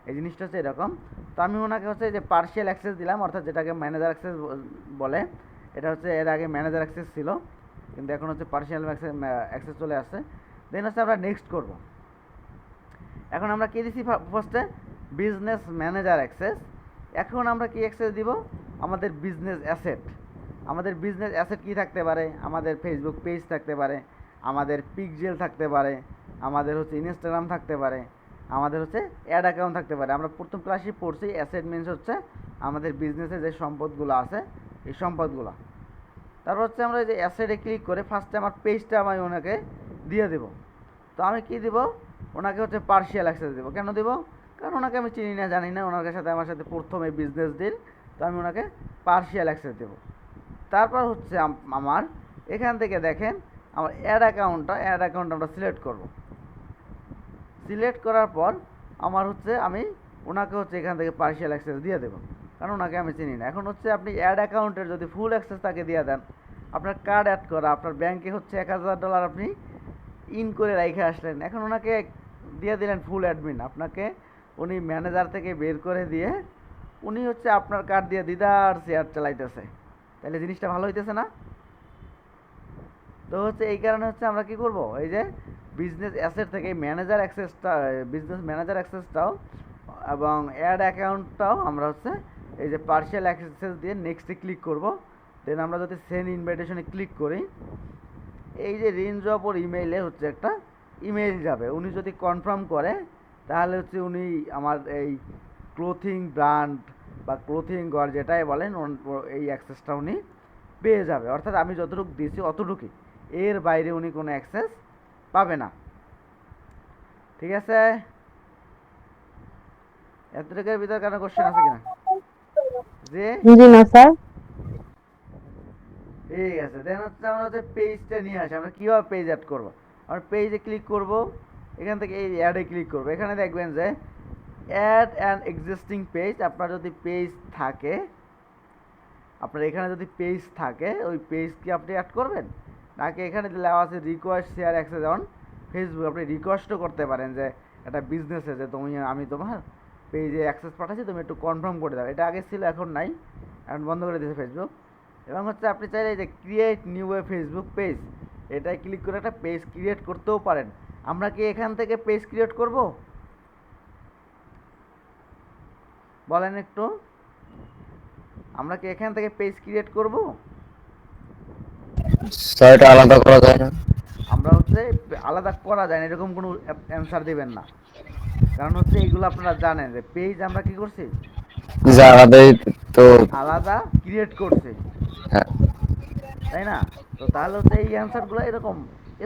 এই জিনিসটা হচ্ছে এরকম। তো আমি ওনাকে হচ্ছে যে পার্শিয়াল অ্যাক্সেস দিলাম, অর্থাৎ যেটাকে ম্যানেজার অ্যাক্সেস বলে। এটা হচ্ছে এর আগে ম্যানেজার অ্যাক্সেস ছিল, কিন্তু এখন হচ্ছে পার্শিয়াল অ্যাক্সেস চলে আসছে। দেন হচ্ছে আমরা নেক্সট করব। এখন আমরা কী দিছি ফার্স্টে, বিজনেস ম্যানেজার অ্যাক্সেস। এখন আমরা কি অ্যাক্সেস দিব, আমাদের বিজনেস অ্যাসেট। আমাদের বিজনেস অ্যাসেট কী থাকতে পারে, আমাদের ফেসবুক পেজ থাকতে পারে, আমাদের পিকজেল থাকতে পারে, আমাদের হচ্ছে ইনস্টাগ্রাম থাকতে পারে, আমাদের হচ্ছে অ্যাড অ্যাকাউন্ট থাকতে পারে। আমরা প্রথম ক্লাসে পড়ছি অ্যাসেট মিনস হচ্ছে আমাদের বিজনেসে যে সম্পদগুলো আছে এই সম্পদগুলো। তারপর হচ্ছে আমরা এই যে অ্যাসেটে ক্লিক করে ফার্স্টে আমার পেজটা আমি ওনাকে দিয়ে দেব। তো আমি কি দিব, ওনাকে হচ্ছে পার্শিয়াল অ্যাক্সেস দেবো। কেন দেবো, কারণ ওনাকে আমি চিনি না জানি না, ওনার সাথে আমার সাথে প্রথমে বিজনেস ডিল, তো আমি ওনাকে পার্শিয়াল অ্যাক্সেস দেবো। তারপর হচ্ছে আমার এখান থেকে দেখেন আমার অ্যাড অ্যাকাউন্ট আমরা সিলেক্ট করব। সিলেক্ট করার পর আমার হচ্ছে আমি ওনাকে হচ্ছে এখান থেকে পার্শিয়াল অ্যাক্সেস দিয়ে দেবো, কারণ ওনাকে আমি চিনি না। এখন হচ্ছে আপনি অ্যাড অ্যাকাউন্টের যদি ফুল অ্যাক্সেস তাকে দিয়ে দেন, আপনার কার্ড অ্যাড করা, আপনার ব্যাংকে হচ্ছে $1000 আপনি ইন করে রেখে আসলেন, এখন ওনাকে দিয়ে দিলেন ফুল অ্যাডমিন, আপনাকে উনি ম্যানেজার থেকে বের করে দিয়ে উনি হচ্ছে আপনার কার্ড দিয়ে দিদার শেয়ার চালাইতেছে, তাহলে জিনিসটা ভালো হইতেছে না? তো হচ্ছে এই কারণে হচ্ছে আমরা কি করব, এই যে বিজনেস অ্যাসেট থেকে ম্যানেজার অ্যাক্সেসটা, বিজনেস ম্যানেজার অ্যাক্সেসটাও এবং অ্যাড অ্যাকাউন্টটাও আমরা হচ্ছে এই যে পার্শিয়াল অ্যাক্সেস দিয়ে নেক্সটে ক্লিক করব। দেন আমরা যদি সেন্ড ইনভাইটেশনে ক্লিক করি, এই যে রেঞ্জ অফ ওর ইমেইলে হচ্ছে একটা ইমেইল যাবে, উনি যদি কনফার্ম করে তাহলে হচ্ছে উনি আমার এই ক্লোথিং ব্র্যান্ড বা ক্লোথিং ঘর যেটাই বলেন এই অ্যাক্সেসটা উনি পেয়ে যাবে। অর্থাৎ আমি যতটুকু দিয়েছি অতটুকুই, এর বাইরে উনি কোনো অ্যাক্সেস পাবে না। ঠিক আছে, এতটুকুর ভিতরে কোনো কোশ্চেন আছে কিনা? যে জি না স্যার। ঠিক আছে, দেন হচ্ছে আমরা হচ্ছে পেজটা নিয়ে আসি, আমরা কীভাবে পেজ অ্যাড করবো। আমরা পেজে ক্লিক করব, এখান থেকে এই অ্যাডে ক্লিক করবো। এখানে দেখবেন যে অ্যাড অ্যান এক্সিস্টিং পেজ, আপনার যদি পেজ থাকে, আপনার এখানে যদি পেজ থাকে ওই পেজ কি আপনি অ্যাড করবেন, নাকি এখানে দেওয়া আছে request share access on Facebook, আপনি রিকোয়েস্টও করতে পারেন যে একটা বিজনেসে যে আমি তোমার পেজে অ্যাক্সেস পাঠাচ্ছি, তুমি একটু কনফার্ম করে দাও। এটা আগে ছিল, এখন নাই, এখন বন্ধ করে দিয়েছে ফেসবুক। এবং হচ্ছে আপনি চাইলে যে ক্রিয়েট নিউ এ ফেসবুক পেজ, এটাই ক্লিক করে একটা পেজ ক্রিয়েট করতেও পারেন। আমরা কি এখান থেকে পেজ ক্রিয়েট করব, বলেন একটু, আমরা কি এখান থেকে পেজ ক্রিয়েট করব? স্যার এটা আলাদা করা যায় না? আমরা হচ্ছে আলাদা করা যায় না এরকম কোনো অ্যান্সার দেবেন না, কারণ হচ্ছে এইগুলো আপনারা জানেন যে পেজ আমরা কি করছি, যে আলাদাই তো। আলাদা ক্রিয়েট করছি, হ্যাঁ। তাই না? তো তাহলে হচ্ছে এই অ্যান্সারগুলো এরকম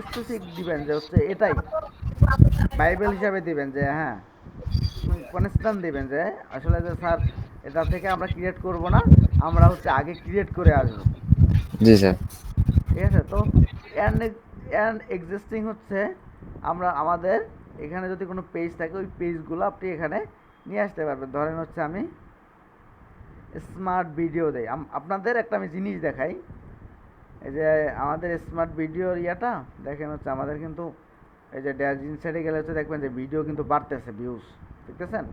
স্পেসিফিক দিবেন যে হচ্ছে এটাই বাইবেল হিসাবে দিবেন, যে হ্যাঁ কনস্ট্যান্ট দিবেন যে আসলে যে স্যার এটা থেকে আমরা ক্রিয়েট করব না, আমরা হচ্ছে আগে ক্রিয়েট করে আসবো। জি স্যার। ঠিক আছে, তো অ্যান্ড এক্সিস্টিং হচ্ছে আমরা আমাদের এখানে যদি কোনো পেজ থাকে ওই পেজগুলো আপনি এখানে নিয়ে আসতে পারবেন। ধরেন হচ্ছে আমি স্মার্ট ভিডিও দেই, আপনাদের একটা আমি জিনিস দেখাই, এই যে আমাদের স্মার্ট ভিডিওর ইয়াটা দেখেন হচ্ছে আমাদের কিন্তু এই যে ড্যাশ ইনসাইডে গেলে হচ্ছে দেখবেন যে ভিডিও কিন্তু বাড়তেছে, ভিউজ দেখতেছেন,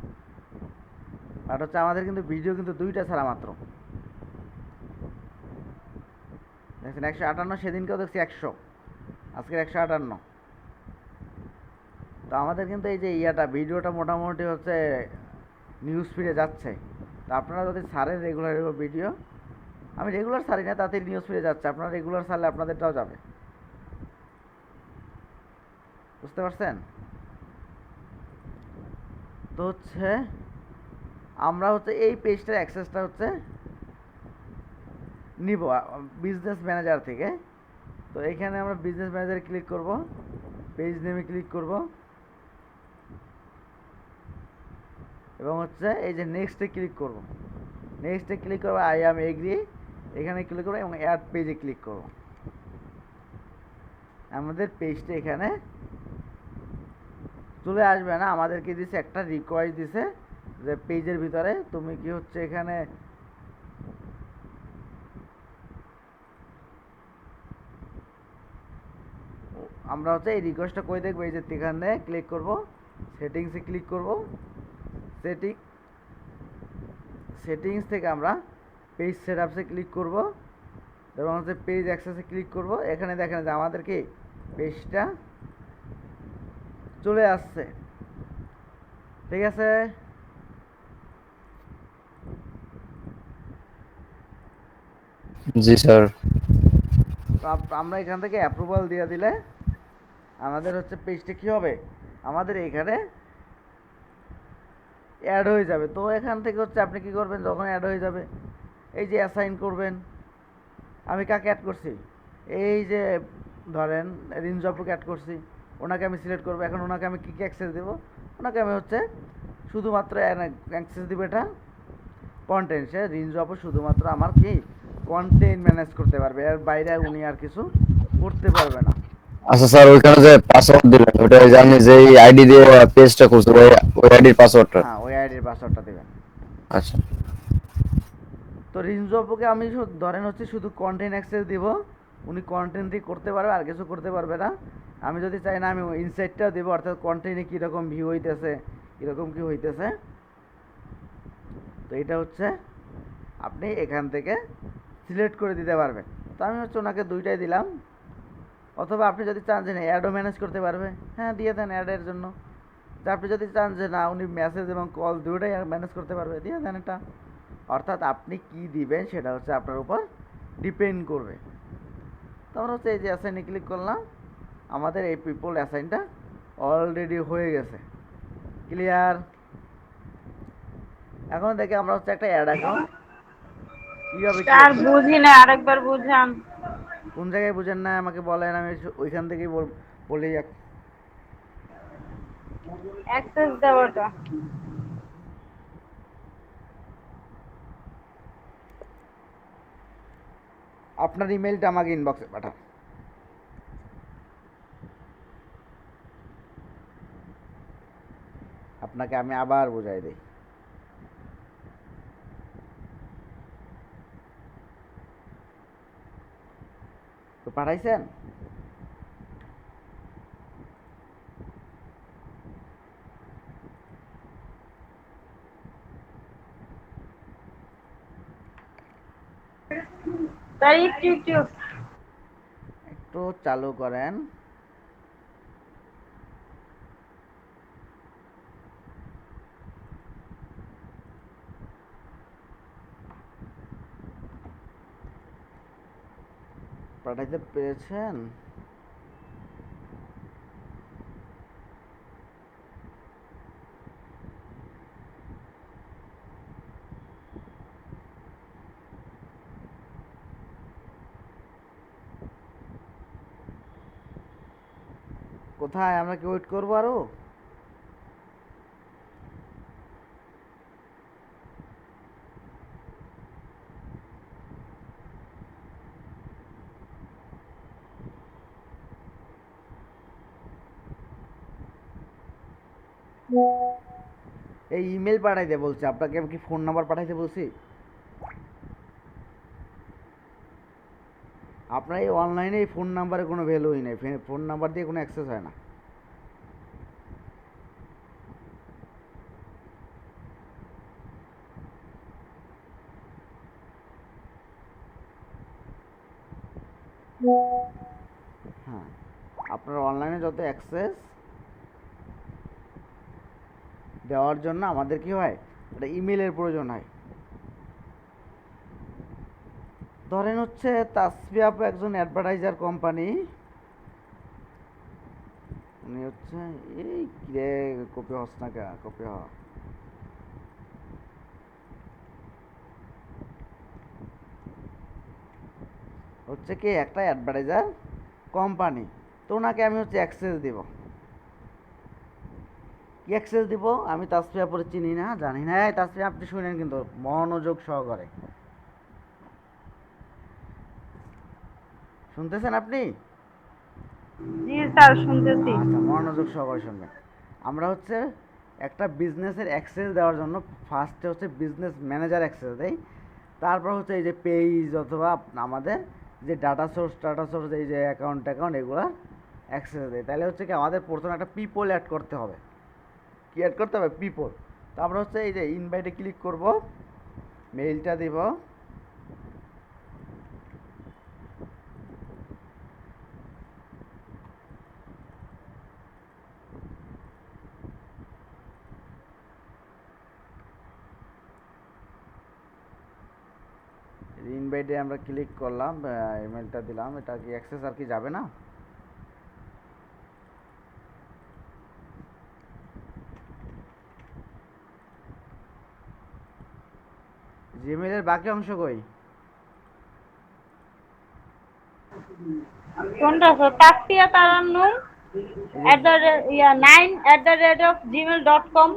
আর হচ্ছে আমাদের কিন্তু ভিডিও কিন্তু 2টা ছাড়া মাত্র দেখছেন 158, সেদিনকেও দেখছি 100, আজকের 158। তো আমাদের কিন্তু এই যে ইয়াটা ভিডিওটা মোটামুটি হচ্ছে নিউজ ফিডে যাচ্ছে। তো আপনারা যদি ছাড়েন রেগুলার ভিডিও, আমি রেগুলার ছাড়ি না, তাতে নিউজ ফিডে যাচ্ছে, আপনারা রেগুলার ছাড়লে আপনাদেরটাও যাবে, বুঝতে পারছেন? তো হচ্ছে আমরা হচ্ছে এই পেজটার অ্যাক্সেসটা হচ্ছে নিব বিজনেস ম্যানেজার থেকে। তো এইখানে আমরা বিজনেস ম্যানেজারে ক্লিক করব, পেজ নেমে ক্লিক করব এবং হচ্ছে এই যে নেক্সটে ক্লিক করব, নেক্সটে ক্লিক করব, আই অ্যাম এগ্রি, এখানে ক্লিক করব এবং অ্যাড পেজে ক্লিক করব। আমাদের পেজটা এখানে চলে আসবে না। আমাদেরকে দিছে একটা রিকোয়েস্ট দিছে যে পেজের ভিতরে তুমি কি হচ্ছে এখানে আমরা হচ্ছে এই রিকোয়েস্টটা কই দেখবো, এই যে এখানে ক্লিক করব, সেটিংসে ক্লিক করব, সেটিংস থেকে আমরা পেজ সেটআপসে ক্লিক করব এবং হচ্ছে পেজ অ্যাক্সেসে ক্লিক করব। এখানে দেখেন যে আমাদের কি পেজটা চলে আসছে, ঠিক আছে। জি স্যার। তো আমরা এখান থেকে অ্যাপ্রুভাল দিয়ে দিলে আমাদের হচ্ছে পেজটা কি হবে, আমাদের এখানে অ্যাড হয়ে যাবে। তো এখান থেকে হচ্ছে আপনি কি করবেন, যখন অ্যাড হয়ে যাবে এই যে অ্যাসাইন করবেন। আমি কাকে অ্যাড করছি, এই যে ধরেন রিনজপুকে অ্যাড করছি, ওনাকে আমি সিলেক্ট করবো। এখন ওনাকে আমি কী কী অ্যাক্সেস দেবো, ওনাকে আমি হচ্ছে শুধুমাত্র অ্যাক্সেস দেবো এটা কন্টেন্ট। সে রিনজপও শুধুমাত্র আমার কি কন্টেন্ট ম্যানেজ করতে পারবে, এর বাইরে উনি আর কিছু করতে পারবে না। আচ্ছা স্যার, ওইখানে যে পাসওয়ার্ড দিলেন ওটা জানি যে আইডি দিয়ে পেজটা খুলছে, ওই আইডির পাসওয়ার্ডটা। হ্যাঁ, ওই আইডির পাসওয়ার্ডটা দেবেন। আচ্ছা। তো রিনজপুকে আমি ধরেন হচ্ছে শুধু কন্টেন্ট অ্যাক্সেস দিব, উনি কন্টেন্টই করতে পারবে, আর কিছু করতে পারবে না। আমি যদি চাই না আমি ইনসাইটটাও দেবো, অর্থাৎ কন্টেন্টে কীরকম ভিউ হইতেছে, কীরকম কী হইতেছে। তো এটা হচ্ছে আপনি এখান থেকে সিলেক্ট করে দিতে পারবেন। তো আমি হচ্ছে ওনাকে দুইটাই দিলাম। অথবা আপনি যদি চান যে অ্যাডও ম্যানেজ করতে পারবে, হ্যাঁ দিয়ে দেন অ্যাডের জন্য। তো আপনি যদি চান যে না উনি মেসেজ এবং কল দুটোই ম্যানেজ করতে পারবে, দিয়ে দেন এটা। অর্থাৎ আপনি কি দিবেন সেটা হচ্ছে আপনার উপর ডিপেন্ড করবে। তো আমরা হচ্ছে এই যে অ্যাসাইনে ক্লিক করলাম, আমাদের এই পিপল অ্যাসাইনটা অলরেডি হয়ে গেছে, ক্লিয়ার। এখন দেখে আমরা হচ্ছে একটা অ্যাড অ্যাকাউন্ট কীভাবে স্যার বুঝি না, আরেকবার বুঝান। কোন জায়গায় বুঝেন না আমাকে বলেন, আমি ওইখান থেকেই বলি। অ্যাক্সেস দেওয়াটা। আপনার ইমেলটা আমাকে ইনবক্সে পাঠান। আপনাকে আমি আবার বুঝাই দিই। তো পাঠাইছেন? তাই একটু একটু একটু চালু করেন। পাঠাইতে পেরেছেন? কোথায়, আমরা কি ওয়েট করবো আরো? এই ইমেল পাঠাইতে বলছে আপনাকে, আমি কি ফোন নাম্বার পাঠাইতে বলছি? আপনার এই অনলাইনে এই ফোন নাম্বারে কোনো ভ্যালুই নেই, ফোন নাম্বার দিয়ে কোনো অ্যাক্সেস হয় না। হ্যাঁ, আপনার অনলাইনে যত অ্যাক্সেস দেওয়ার জন্য আমাদের কি হয়, একটা ইমেলের প্রয়োজন হয়। ধরেন হচ্ছে তাসফিয়া আপু একজন অ্যাডভার্টাইজার কোম্পানি, উনি হচ্ছে এই কিরে কপি হস না কে, কপি হ হচ্ছে কি একটা অ্যাডভার্টাইজার কোম্পানি। তো ওনাকে আমি হচ্ছে অ্যাক্সেস দিব। কি অ্যাক্সেস দিব, আমি তাসফিয়া পরে চিনি না, জানি না। এই তাসফিয়া আপনি শুনেন কিন্তু মনোযোগ সহকারে, শুনতেছেন আপনি? জি স্যার, শুনতেছি। আচ্ছা, মনোযোগ সহকারে শুনবেন। আমরা হচ্ছে একটা বিজনেসের অ্যাক্সেস দেওয়ার জন্য ফার্স্টে হচ্ছে বিজনেস ম্যানেজার অ্যাক্সেস দেই। তারপর হচ্ছে এই যে পেজ অথবা আমাদের যে ডাটা সোর্স এই যে অ্যাকাউন্ট এগুলো অ্যাক্সেস দেয়। তাহলে হচ্ছে কি আমাদের প্রথমে একটা পিপল অ্যাড করতে হবে। কি অ্যাড করতে হবে? পিপল। তো আমরা হচ্ছে এই যে ইনভাইটে ক্লিক করব, মেইলটা দিব। ইনভাইটে আমরা ক্লিক করলাম, ইমেলটা দিলাম। এটা কি অ্যাক্সেস আর কি যাবে না? জিমেইলের বাকি অংশ কই? কোনটা স্যার? তাসফিয়া তারান্নুম এই যে @9@gmail.com।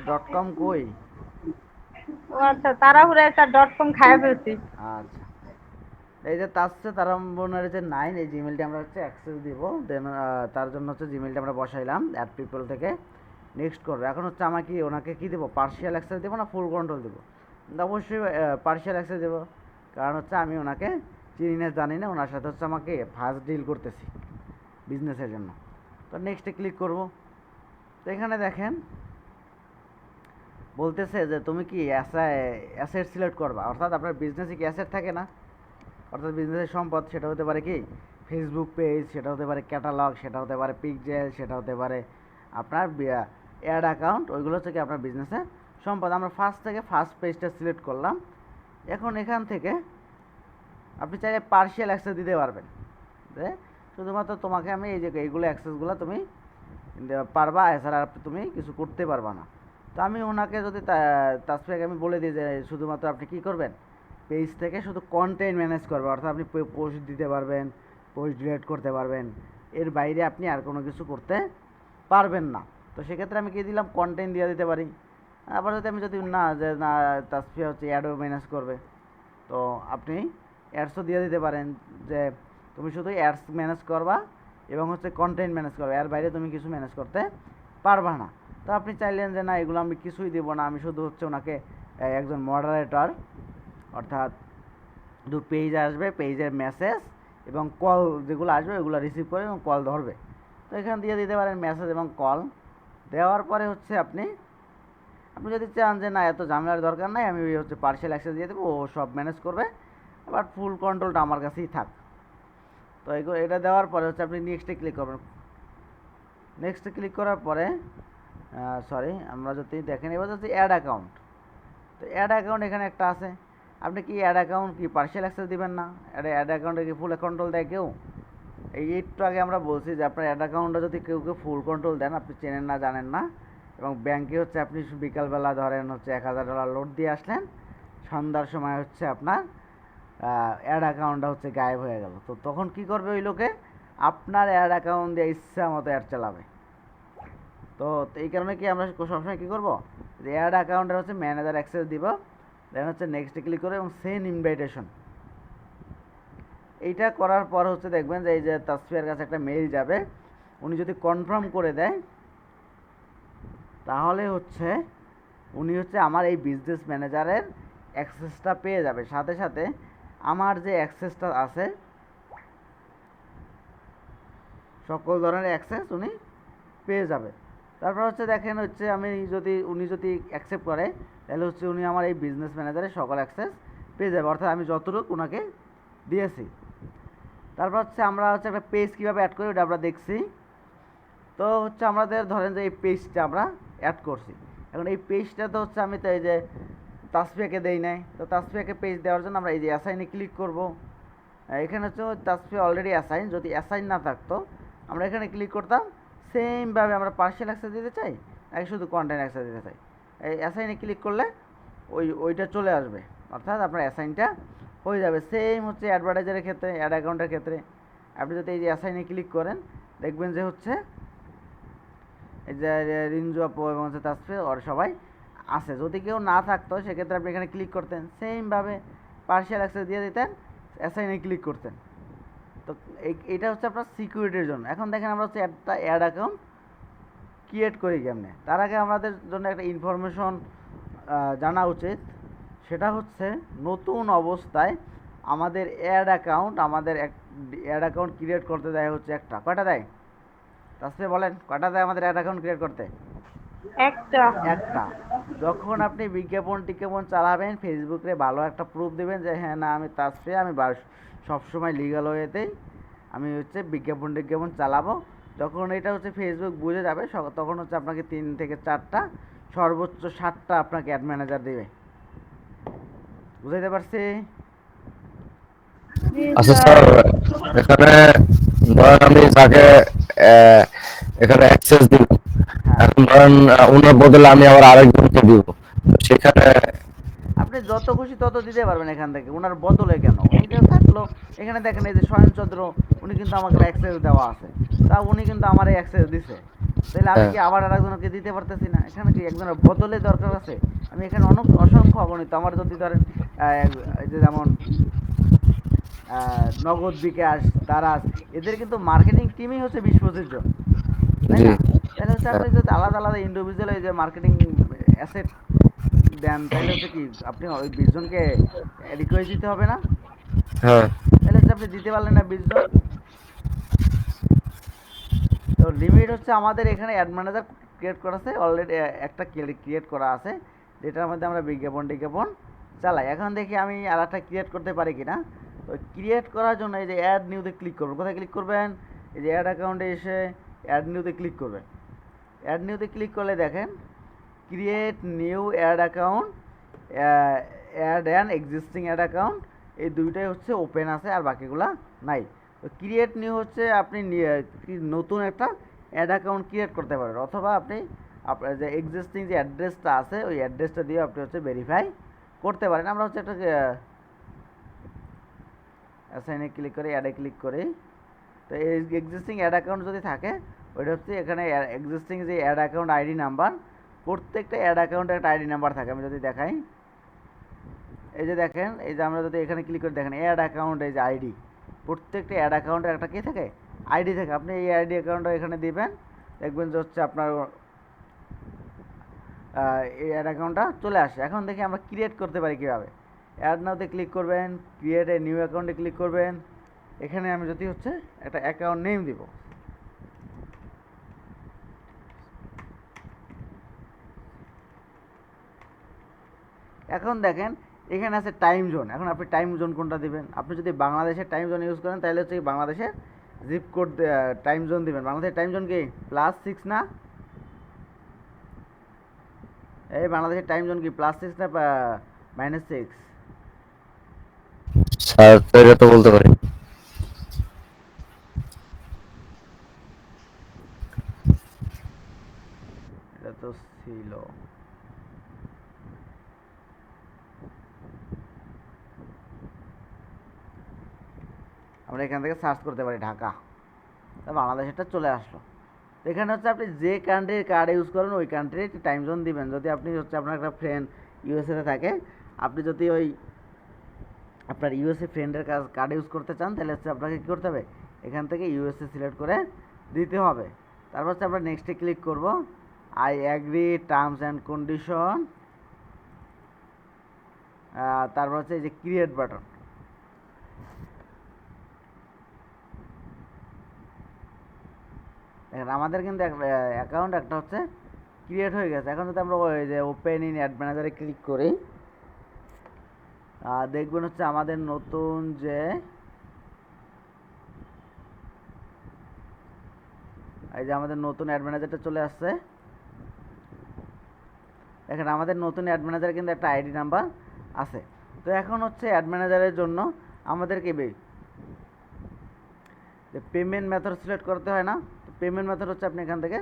ডট কম কই? ও আচ্ছা, তাড়াহুড়ায় স্যার .com খাইয়া ফেলছি। আচ্ছা, এই যে তাসছে তারাম্বনের যে 9, এই জিমেলটি আমরা হচ্ছে অ্যাক্সেস দিব। দেন তার জন্য হচ্ছে জিমেলটা আমরা বসাইলাম অ্যাড পিপল থেকে। নেক্সট করবো। এখন হচ্ছে আমাকে ওনাকে কি দেবো? পার্শিয়াল অ্যাক্সেস দেবো না ফুল কন্ট্রোল দেবো? অবশ্যই পার্শিয়াল অ্যাক্সেস দেবো, কারণ হচ্ছে আমি ওনাকে চিনি না জানি না, ওনার সাথে হচ্ছে আমাকে ফার্স্ট ডিল করতেছি বিজনেসের জন্য। তো নেক্সটে ক্লিক করব। তো এখানে দেখেন বলতেছে যে তুমি কি অ্যাসেট সিলেক্ট করবা, অর্থাৎ আপনার বিজনেসে কি অ্যাসেট থাকে না? অর্থাৎ বিজনেসের সম্পদ, সেটা হতে পারে কি ফেসবুক পেজ, সেটা হতে পারে ক্যাটালগ, সেটা হতে পারে পিকজেল, সেটা হতে পারে আপনার অ্যাড অ্যাকাউন্ট। ওইগুলো হচ্ছে কি আপনার বিজনেসের সম্পদ। আমরা ফার্স্ট পেজটা সিলেক্ট করলাম। এখন এখান থেকে আপনি চাইলে পার্শিয়াল অ্যাক্সেস দিতে পারবেন, যে শুধুমাত্র তোমাকে আমি এই যে এইগুলো অ্যাক্সেসগুলো তুমি পারবা, এছাড়া তুমি কিছু করতে পারবা না। তো আমি ওনাকে যদি তাসফিয়াকে আমি বলে দিই যে শুধুমাত্র আপনি কী করবেন, পেজ থেকে শুধু কন্টেন্ট ম্যানেজ করবেন, অর্থাৎ আপনি পোস্ট দিতে পারবেন, পোস্ট ডিলিট করতে পারবেন, এর বাইরে আপনি আর কোনো কিছু করতে পারবেন না। তো সেক্ষেত্রে আমি কী দিলাম? কন্টেন্ট দিয়ে দিতে পারি। আবার যদি না যে না, তাসফিয়া হচ্ছে অ্যাডও ম্যানেজ করবে, তো আপনি অ্যাডসও দিয়ে দিতে পারেন যে তুমি শুধু অ্যাডস ম্যানেজ করবা এবং হচ্ছে কন্টেন্ট ম্যানেজ করবা, এর বাইরে তুমি কিছু ম্যানেজ করতে পারবা না। তো আপনি চাইলেন যে না, এগুলো আমি কিছুই দেবো না, আমি শুধু হচ্ছে ওনাকে একজন মডারেটর, অর্থাৎ দু পেজ আসবে, পেজের মেসেজ এবং কল যেগুলো আসবে ওইগুলো রিসিভ করে এবং কল ধরবে। তো এখানে দিয়ে দিতে পারেন মেসেজ এবং কল। দেওয়ার পরে হচ্ছে আপনি যদি চান যে না এত ঝামেলার দরকার নাই, আমি হচ্ছে পার্সিয়াল অ্যাক্সেস দিয়ে দেবো, ও সব ম্যানেজ করবে, বাট ফুল কন্ট্রোলটা আমার কাছেই থাক। তো এটা দেওয়ার পরে হচ্ছে আপনি নেক্সটে ক্লিক করবেন। নেক্সটে ক্লিক করার পরে আমরা যদি দেখেন এবার হচ্ছে অ্যাড অ্যাকাউন্ট। তো অ্যাড অ্যাকাউন্ট এখানে একটা আছে। আপনি কি অ্যাড অ্যাকাউন্ট কি পার্সিয়াল অ্যাক্সেস দিবেন না? অ্যাড অ্যাকাউন্টে কি ফুল কন্ট্রোল দেয় কেউ? এই একটু আগে আমরা বলছি যে আপনার অ্যাড অ্যাকাউন্টে যদি কেউ ফুল কন্ট্রোল দেন, আপনি চেনেন না জানেন না, এবং ব্যাংকে হচ্ছে আপনি বিকালবেলা ধরেন হচ্ছে $1000 লোড দিয়ে আসলেন, সন্ধ্যার সময় হচ্ছে আপনার অ্যাড অ্যাকাউন্টটা হচ্ছে গায়েব হয়ে গেল। তো তখন কি করবে ওই লোকে? আপনার অ্যাড অ্যাকাউন্ট দিয়ে ইচ্ছা মতো অ্যাড চালাবে। তো এই কারণে কি আমরা সবসময় কী করবো, যে অ্যাড অ্যাকাউন্টের হচ্ছে ম্যানেজার অ্যাক্সেস দিব, দেন হচ্ছে নেক্সটে ক্লিক করে এবং সেন্ড ইনভাইটেশন। এইটা করার পর হচ্ছে দেখবেন যে এই যে তাসফিয়ার কাছে একটা মেইল যাবে। উনি যদি কনফার্ম করে দেয়, তাহলে হচ্ছে উনি হচ্ছে আমার এই বিজনেস ম্যানেজারের অ্যাক্সেসটা পেয়ে যাবে। সাথে সাথে আমার যে অ্যাক্সেসটা আছে, সকল ধরনের অ্যাক্সেস উনি পেয়ে যাবে। তারপর হচ্ছে দেখেন হচ্ছে উনি যদি অ্যাকসেপ্ট করে, তাহলে হচ্ছে উনি আমার এই বিজনেস ম্যানেজারের সকল অ্যাক্সেস পেয়ে যাবে, অর্থাৎ আমি যতটুকু ওনাকে দিয়েছি। তারপর হচ্ছে আমরা হচ্ছে একটা পেজ কীভাবে অ্যাড করি ওটা আমরা দেখছি। তো হচ্ছে আমাদের ধরেন যে এই পেজটা আমরা অ্যাড করছি, এখন এই পেজটা তো হচ্ছে আমি তো এই যে তাসফিয়াকে দেই নাই। তো তাসফিয়াকে পেজ দেওয়ার জন্য আমরা এই যে অ্যাসাইনে ক্লিক করব। এখানে হচ্ছে তাসফিয়া অলরেডি অ্যাসাইন, যদি অ্যাসাইন না থাকতো আমরা এখানে ক্লিক করতাম। সেমভাবে আমরা পার্সিয়াল অ্যাক্সেস দিতে চাই নাকি শুধু কন্টেন্ট অ্যাক্সেস দিতে চাই, এই অ্যাসাইনে ক্লিক করলে ওইটা চলে আসবে, অর্থাৎ আপনার অ্যাসাইনটা হয়ে যাবে। সেম হচ্ছে অ্যাডভার্টাইজারের ক্ষেত্রে, অ্যাড অ্যাকাউন্টের ক্ষেত্রে আপনি যদি এই যে অ্যাসাইনে ক্লিক করেন, দেখবেন যে হচ্ছে এই যে রিঞ্জু আপু এবং হচ্ছে তাসফিয়া ওর সবাই আছে। যদি কেউ না থাকতো সেক্ষেত্রে আপনি এখানে ক্লিক করতেন, সেমভাবে পার্সিয়াল অ্যাক্সেস দিয়ে দিতেন, অ্যাসাইনে ক্লিক করতেন। তো এইটা হচ্ছে আপনার সিকিউরিটির জন্য। এখন দেখেন আমরা হচ্ছে একটা অ্যাড অ্যাকাউন্ট ক্রিয়েট করি কেমনে, তার আগে আমাদের জন্য একটা ইনফরমেশন জানা উচিত। সেটা হচ্ছে নতুন অবস্থায় আমাদের অ্যাড অ্যাকাউন্ট ক্রিয়েট করতে দেয় হচ্ছে একটা, কয়টা দেয় তাসফিয়া বলেন, কয়টা দেয় আমাদের অ্যাড অ্যাকাউন্ট ক্রিয়েট করতে? একটা। একটা। যখন আপনি বিজ্ঞাপন চালাবেন ফেসবুকে ভালো একটা প্রুফ দেবেন যে হ্যাঁ না আমি তাসফিয়া, আমি সবসময় লিগাল ওয়েতেই আমি হচ্ছে বিজ্ঞাপন চালাবো, যখন এটা হচ্ছে ফেসবুক বুঝে যাবে তখন হচ্ছে আপনাকে 3 থেকে 4টা সর্বোচ্চ 7টা আপনাকে অ্যাড ম্যানেজার দেবে। বুঝাইতে পারছি? জি আচ্ছা স্যার। স্যার, এখানে ধরেন আমি তাকে আহ, এখানে অ্যাক্সেস দিব, হ্যাঁ, এখন ধরেন ওনার বদলে আমি আবার আরেকজনকে দিব, তো সেখানে আপনি যত খুশি তত দিতে পারবেন এখান থেকে, ওনার বদলে কেন, উনি যে থাকলো এখানে দেখেন এই যে স্বয়ংচন্দ্র, উনি কিন্তু আমাকে অ্যাক্সেস দেওয়া আছে, তা উনি কিন্তু আমার অ্যাক্সেস দিছে, তাহলে আমি হ্যাঁ, কি আবার আরেকজনকে দিতে পারতেছি না? এখানে কি একজনের বদলে দরকার আছে? আমি এখানে অসংখ্য অগণিত আমার যদি ধরেন এই যে যেমন নগদ, বিকাশ, দারাজ, এদের কিন্তু মার্কেটিং টিমই হচ্ছে 20-25 জন, তাই জি, না? তাহলে হচ্ছে হ্যাঁ, আপনি যদি আলাদা আলাদা ইন্ডিভিজুয়াল এই যে মার্কেটিং অ্যাসেট দেন, তাহলে হচ্ছে কি আপনি ওই 20 জনকে রিকোয়েস্ট দিতে হবে না? হ্যাঁ, তাহলে হচ্ছে আপনি দিতে পারলেন না 20 জন। তো লিমিট হচ্ছে আমাদের এখানে অ্যাড ম্যানেজার ক্রিয়েট করা আছে অলরেডি, একটা ক্রিয়েট করা আছে যেটার মধ্যে আমরা বিজ্ঞাপন চালাই। এখন দেখি আমি আর একটা ক্রিয়েট করতে পারি কিনা। তো ক্রিয়েট করার জন্য এই যে অ্যাড নিউতে ক্লিক করবেন। কোথায় ক্লিক করবেন? এই যে অ্যাড অ্যাকাউন্টে এসে অ্যাড নিউতে ক্লিক করবেন। অ্যাড নিউতে ক্লিক করলে দেখেন create new ad account, add an existing ad account, এই দুইটাই হচ্ছে ওপেন আছে আর বাকিগুলা নাই। তো ক্রিয়েট নিউ হচ্ছে আপনি নতুন একটা অ্যাড অ্যাকাউন্ট ক্রিয়েট করতে পারেন, অথবা আপনি আপনার যে এক্সিস্টিং যে অ্যাড্রেসটা আছে ওই অ্যাড্রেসটা দিয়ে আপনি হচ্ছে ভেরিফাই করতে পারেন। আমরা হচ্ছে একটা অ্যাসাইনে ক্লিক করে অ্যাডে ক্লিক করি। তো এই এক্সিস্টিং অ্যাড অ্যাকাউন্ট যদি থাকে ওইটা হচ্ছে এখানে এক্সিস্টিং যে অ্যাড অ্যাকাউন্ট আইডি নাম্বার, প্রত্যেকটা অ্যাড অ্যাকাউন্টের একটা আইডি নাম্বার থাকে। আমি যদি দেখাই, এই যে দেখেন, এই যে আমরা যদি এখানে ক্লিক করে দেখেন অ্যাড অ্যাকাউন্ট, এই যে আইডি, প্রত্যেকটা অ্যাড অ্যাকাউন্টের একটা কি থাকে? আইডি থাকে। আপনি এই আইডি অ্যাকাউন্টটা এখানে দিবেন, দেখবেন যে হচ্ছে আপনার এই অ্যাড অ্যাকাউন্টটা চলে আসে। এখন দেখি আমরা ক্রিয়েট করতে পারি কীভাবে। অ্যাড নাওতে ক্লিক করবেন, ক্রিয়েট এ নিউ অ্যাকাউন্টে ক্লিক করবেন। এখানে আমি যদি হচ্ছে একটা অ্যাকাউন্ট নেম দিব, এখন দেখেন এখানে আছে টাইম জোন। এখন আপনি টাইম জোন কোনটা দিবেন? আপনি যদি বাংলাদেশের টাইম জোন ইউজ করেন তাহলে হচ্ছে বাংলাদেশের জিপ কোড টাইম জোন দিবেন। বাংলাদেশের টাইম জোন কি +6 না? এই বাংলাদেশের টাইম জোন কি +6 না -6? স্যার তো এটা তো বলতে পারি। এটা তো ছিল, আমরা এখান থেকে সার্চ করতে পারি ঢাকা, তা বাংলাদেশেরটা চলে আসলো। তো এখানে হচ্ছে আপনি যে কান্ট্রির কার্ড ইউজ করেন ওই কান্ট্রির টাইম জোন দিবেন। যদি আপনি হচ্ছে আপনার একটা ফ্রেন্ড ইউএসএতে থাকে, আপনি যদি ওই আপনার ইউএসএ ফ্রেন্ডের কার্ড ইউজ করতে চান তাহলে হচ্ছে আপনাকে কী করতে হবে? এখান থেকে ইউএসএ সিলেক্ট করে দিতে হবে। তারপর হচ্ছে আমরা নেক্সটে ক্লিক করব। I agree terms and condition, তারপর হচ্ছে এই যে ক্রিয়েট বাটন। দেখেন আমাদের কিন্তু অ্যাকাউন্ট একটা হচ্ছে ক্রিয়েট হয়ে গেছে। এখন যদি আমরা ওই যে ওপেন ইন অ্যাড ম্যানেজারে ক্লিক করি, দেখবেন হচ্ছে আমাদের নতুন যে এই যে আমাদের নতুন অ্যাড ম্যানেজারটা চলে আসছে। দেখেন আমাদের নতুন অ্যাড ম্যানেজারে কিন্তু একটা আইডি নাম্বার আছে। তো এখন হচ্ছে অ্যাড ম্যানেজারের জন্য আমাদেরকে যে পেমেন্ট মেথড সিলেক্ট করতে হয় না? তো পেমেন্ট মেথড হচ্ছে আপনি এখান থেকে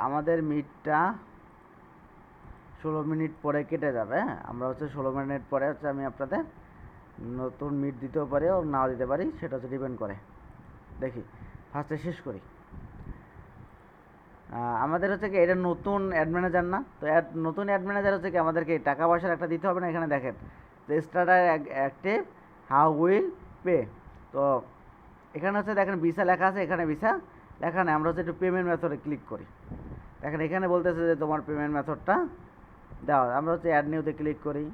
আমাদের মিটটা 16 মিনিট পরে কেটে যাবে। হ্যাঁ, আমরা হচ্ছে 16 মিনিট পরে হচ্ছে আমি আপনাদের নতুন মিট দিতেও পারি ও নাও দিতে পারি, সেটা হচ্ছে ডিপেন্ড করে। দেখি ফার্স্টে শেষ করি। আমাদের হচ্ছে কি এটা নতুন অ্যাড ম্যানেজার না? তো নতুন অ্যাড ম্যানেজার হচ্ছে কি আমাদেরকে টাকা পয়সার একটা দিতে হবে না? এখানে দেখেন যে starter active, how will pay. তো এখানে হচ্ছে দেখেন ভিসা লেখা আছে, এখানে ভিসা লেখা নেই, আমরা হচ্ছে একটু পেমেন্ট মেথডে ক্লিক করি। দেখেন এখানে বলতেছে যে তোমার পেমেন্ট মেথডটা দাও, আমরা হচ্ছে অ্যাড নিউতে ক্লিক করি।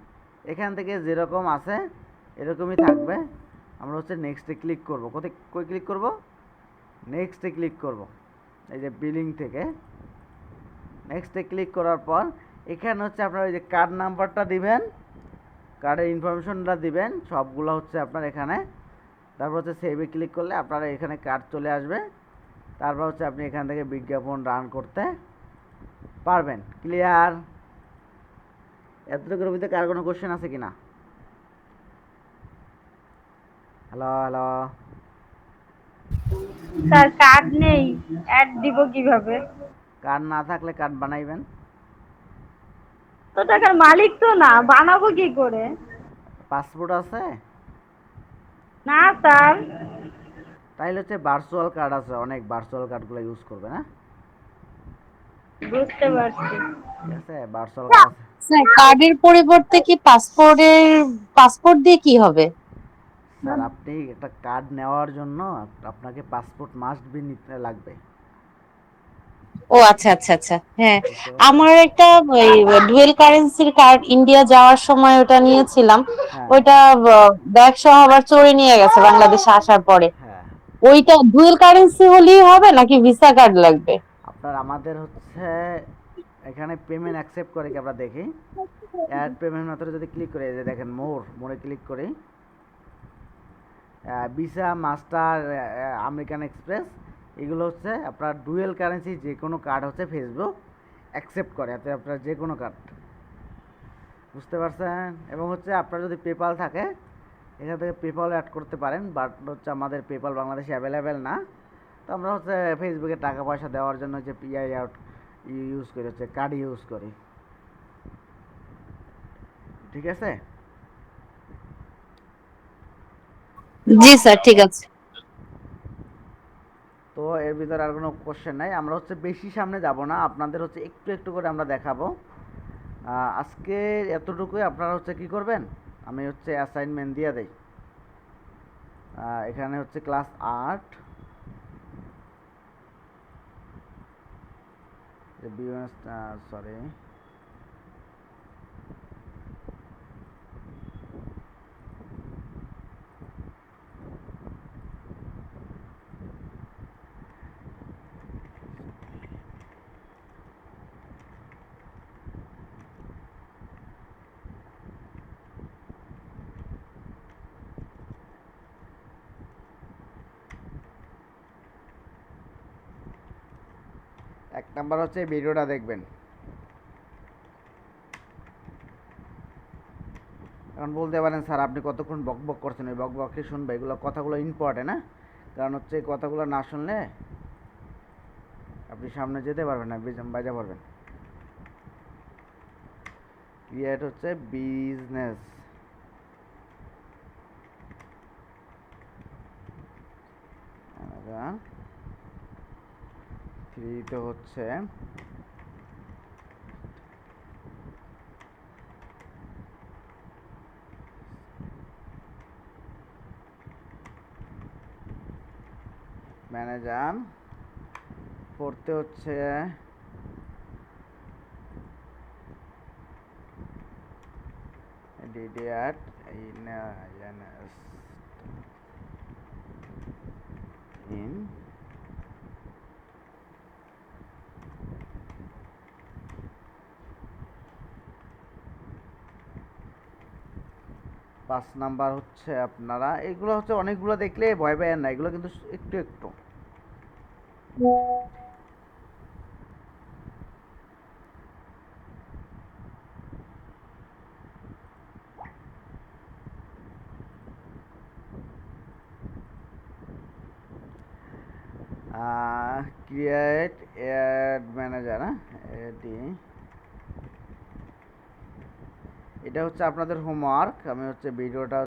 এখান থেকে যেরকম আছে এরকমই থাকবে। আমরা হচ্ছে নেক্সটে ক্লিক করব। কোথায় কই ক্লিক করব? নেক্সটে ক্লিক করব। এই যে বিলিং থেকে নেক্সটে ক্লিক করার পর এখানে হচ্ছে আপনার ওই যে কার্ড নাম্বারটা দিবেন, কার্ডের ইনফরমেশনটা দিবেন, সবগুলো হচ্ছে আপনার এখানে। তারপর হচ্ছে সেভে ক্লিক করলে আপনারা এখানে কার্ড চলে আসবে। তারপর হচ্ছে আপনি এখান থেকে বিজ্ঞাপন রান করতে পারবেন। ক্লিয়ার? এতটুকুর ভিতরে কার কোনো কোশ্চেন আছে কিনা? Hello hello. স্যার কার্ড নেই, অ্যাড দিব কিভাবে? কার্ড না থাকলে কার্ড বানাইবেন। তো টাকার মালিক তো না, বানাবো কি করে? পাসপোর্ট আছে? না স্যার। তাইলে হচ্ছে ভার্চুয়াল কার্ড আছে, অনেক ভার্চুয়াল কার্ডগুলো ইউজ করবে না। বুঝতে পারছি। ঠিক আছে, ভার্চুয়াল কার্ড আছে। স্যার কার্ডের পরিবর্তে কি পাসপোর্ট দিয়ে কি হবে? স্যার আপনি একটা কার্ড নেওয়ার জন্য আপনাকে পাসপোর্ট মাস্ট বি নিতে লাগবে। ও আচ্ছা আচ্ছা আচ্ছা, হ্যাঁ। বুঝতে পারছেন? আমার একটা ওই ডুয়েল কারেন্সির কার্ড ইন্ডিয়া যাওয়ার সময় ওটা নিয়েছিলাম। হ্যাঁ ওইটা ব্যাগ সহ আবার চোরে নিয়ে গেছে বাংলাদেশে আসার পরে। হ্যাঁ। ওইটা ডুয়েল কারেন্সি হলেই হবে নাকি ভিসা কার্ড লাগবে? আপনার আমাদের হচ্ছে এখানে পেমেন্ট অ্যাকসেপ্ট করে কি আমরা দেখি। অ্যাড পেমেন্ট মেথডে যদি ক্লিক করি, এই যে দেখেন মোরে ক্লিক করি, ভিসা, মাস্টার, আমেরিকান এক্সপ্রেস, এগুলো হচ্ছে আপনার ডুয়েল কারেন্সি যে কোনো কার্ড হচ্ছে ফেসবুক অ্যাকসেপ্ট করে, এতে আপনার যে কোনো কার্ড। বুঝতে পারছেন? এবং হচ্ছে আপনার যদি পেপাল থাকে এখান থেকে পেপাল অ্যাড করতে পারেন, বাট হচ্ছে আমাদের পেপাল বাংলাদেশে অ্যাভেলেবেল না। তো আমরা হচ্ছে ফেসবুকে টাকা পয়সা দেওয়ার জন্য হচ্ছে পিআই আউট ইউজ করি, হচ্ছে কার্ড ইউজ করি। ঠিক আছে? জি স্যার, ঠিক আছে। তো এর ভিতরে আর কোনো কোশ্চেন নাই। আমরা হচ্ছে বেশি সামনে যাব না, আপনাদের হচ্ছে একটু একটু করে আমরা দেখাবো। আজকে এতটুকুই। আপনারা হচ্ছে কি করবেন, আমি হচ্ছে অ্যাসাইনমেন্ট দিয়ে দেই। এখানে হচ্ছে ক্লাস 8 সরি, এক নাম্বার হচ্ছে ভিডিওটা দেখবেন। এখন বলতে পারেন স্যার আপনি কতক্ষণ বক বক করছেন, ওই বক বককে শুনবে, এগুলো কথাগুলো ইম্পর্টেন্ট। হ্যাঁ, কারণ হচ্ছে এই কথাগুলো না শুনলে আপনি সামনে যেতে পারবেন না, বাজা পারবেন। ক্রিয়েট হচ্ছে বিজনেস, থ্রিতে হচ্ছে ম্যানেজার, ফোর্থে হচ্ছে ডিডিআর ইন 5 নাম্বার হচ্ছে আপনারা এগুলো হচ্ছে অনেকগুলো দেখলে ভয় পাবেন না, এগুলো কিন্তু একটু একটু। ক্রিয়েট অ্যাড ম্যানেজার, এটা হচ্ছে আপনাদের হোমওয়ার্ক। আমি হচ্ছে ভিডিওটা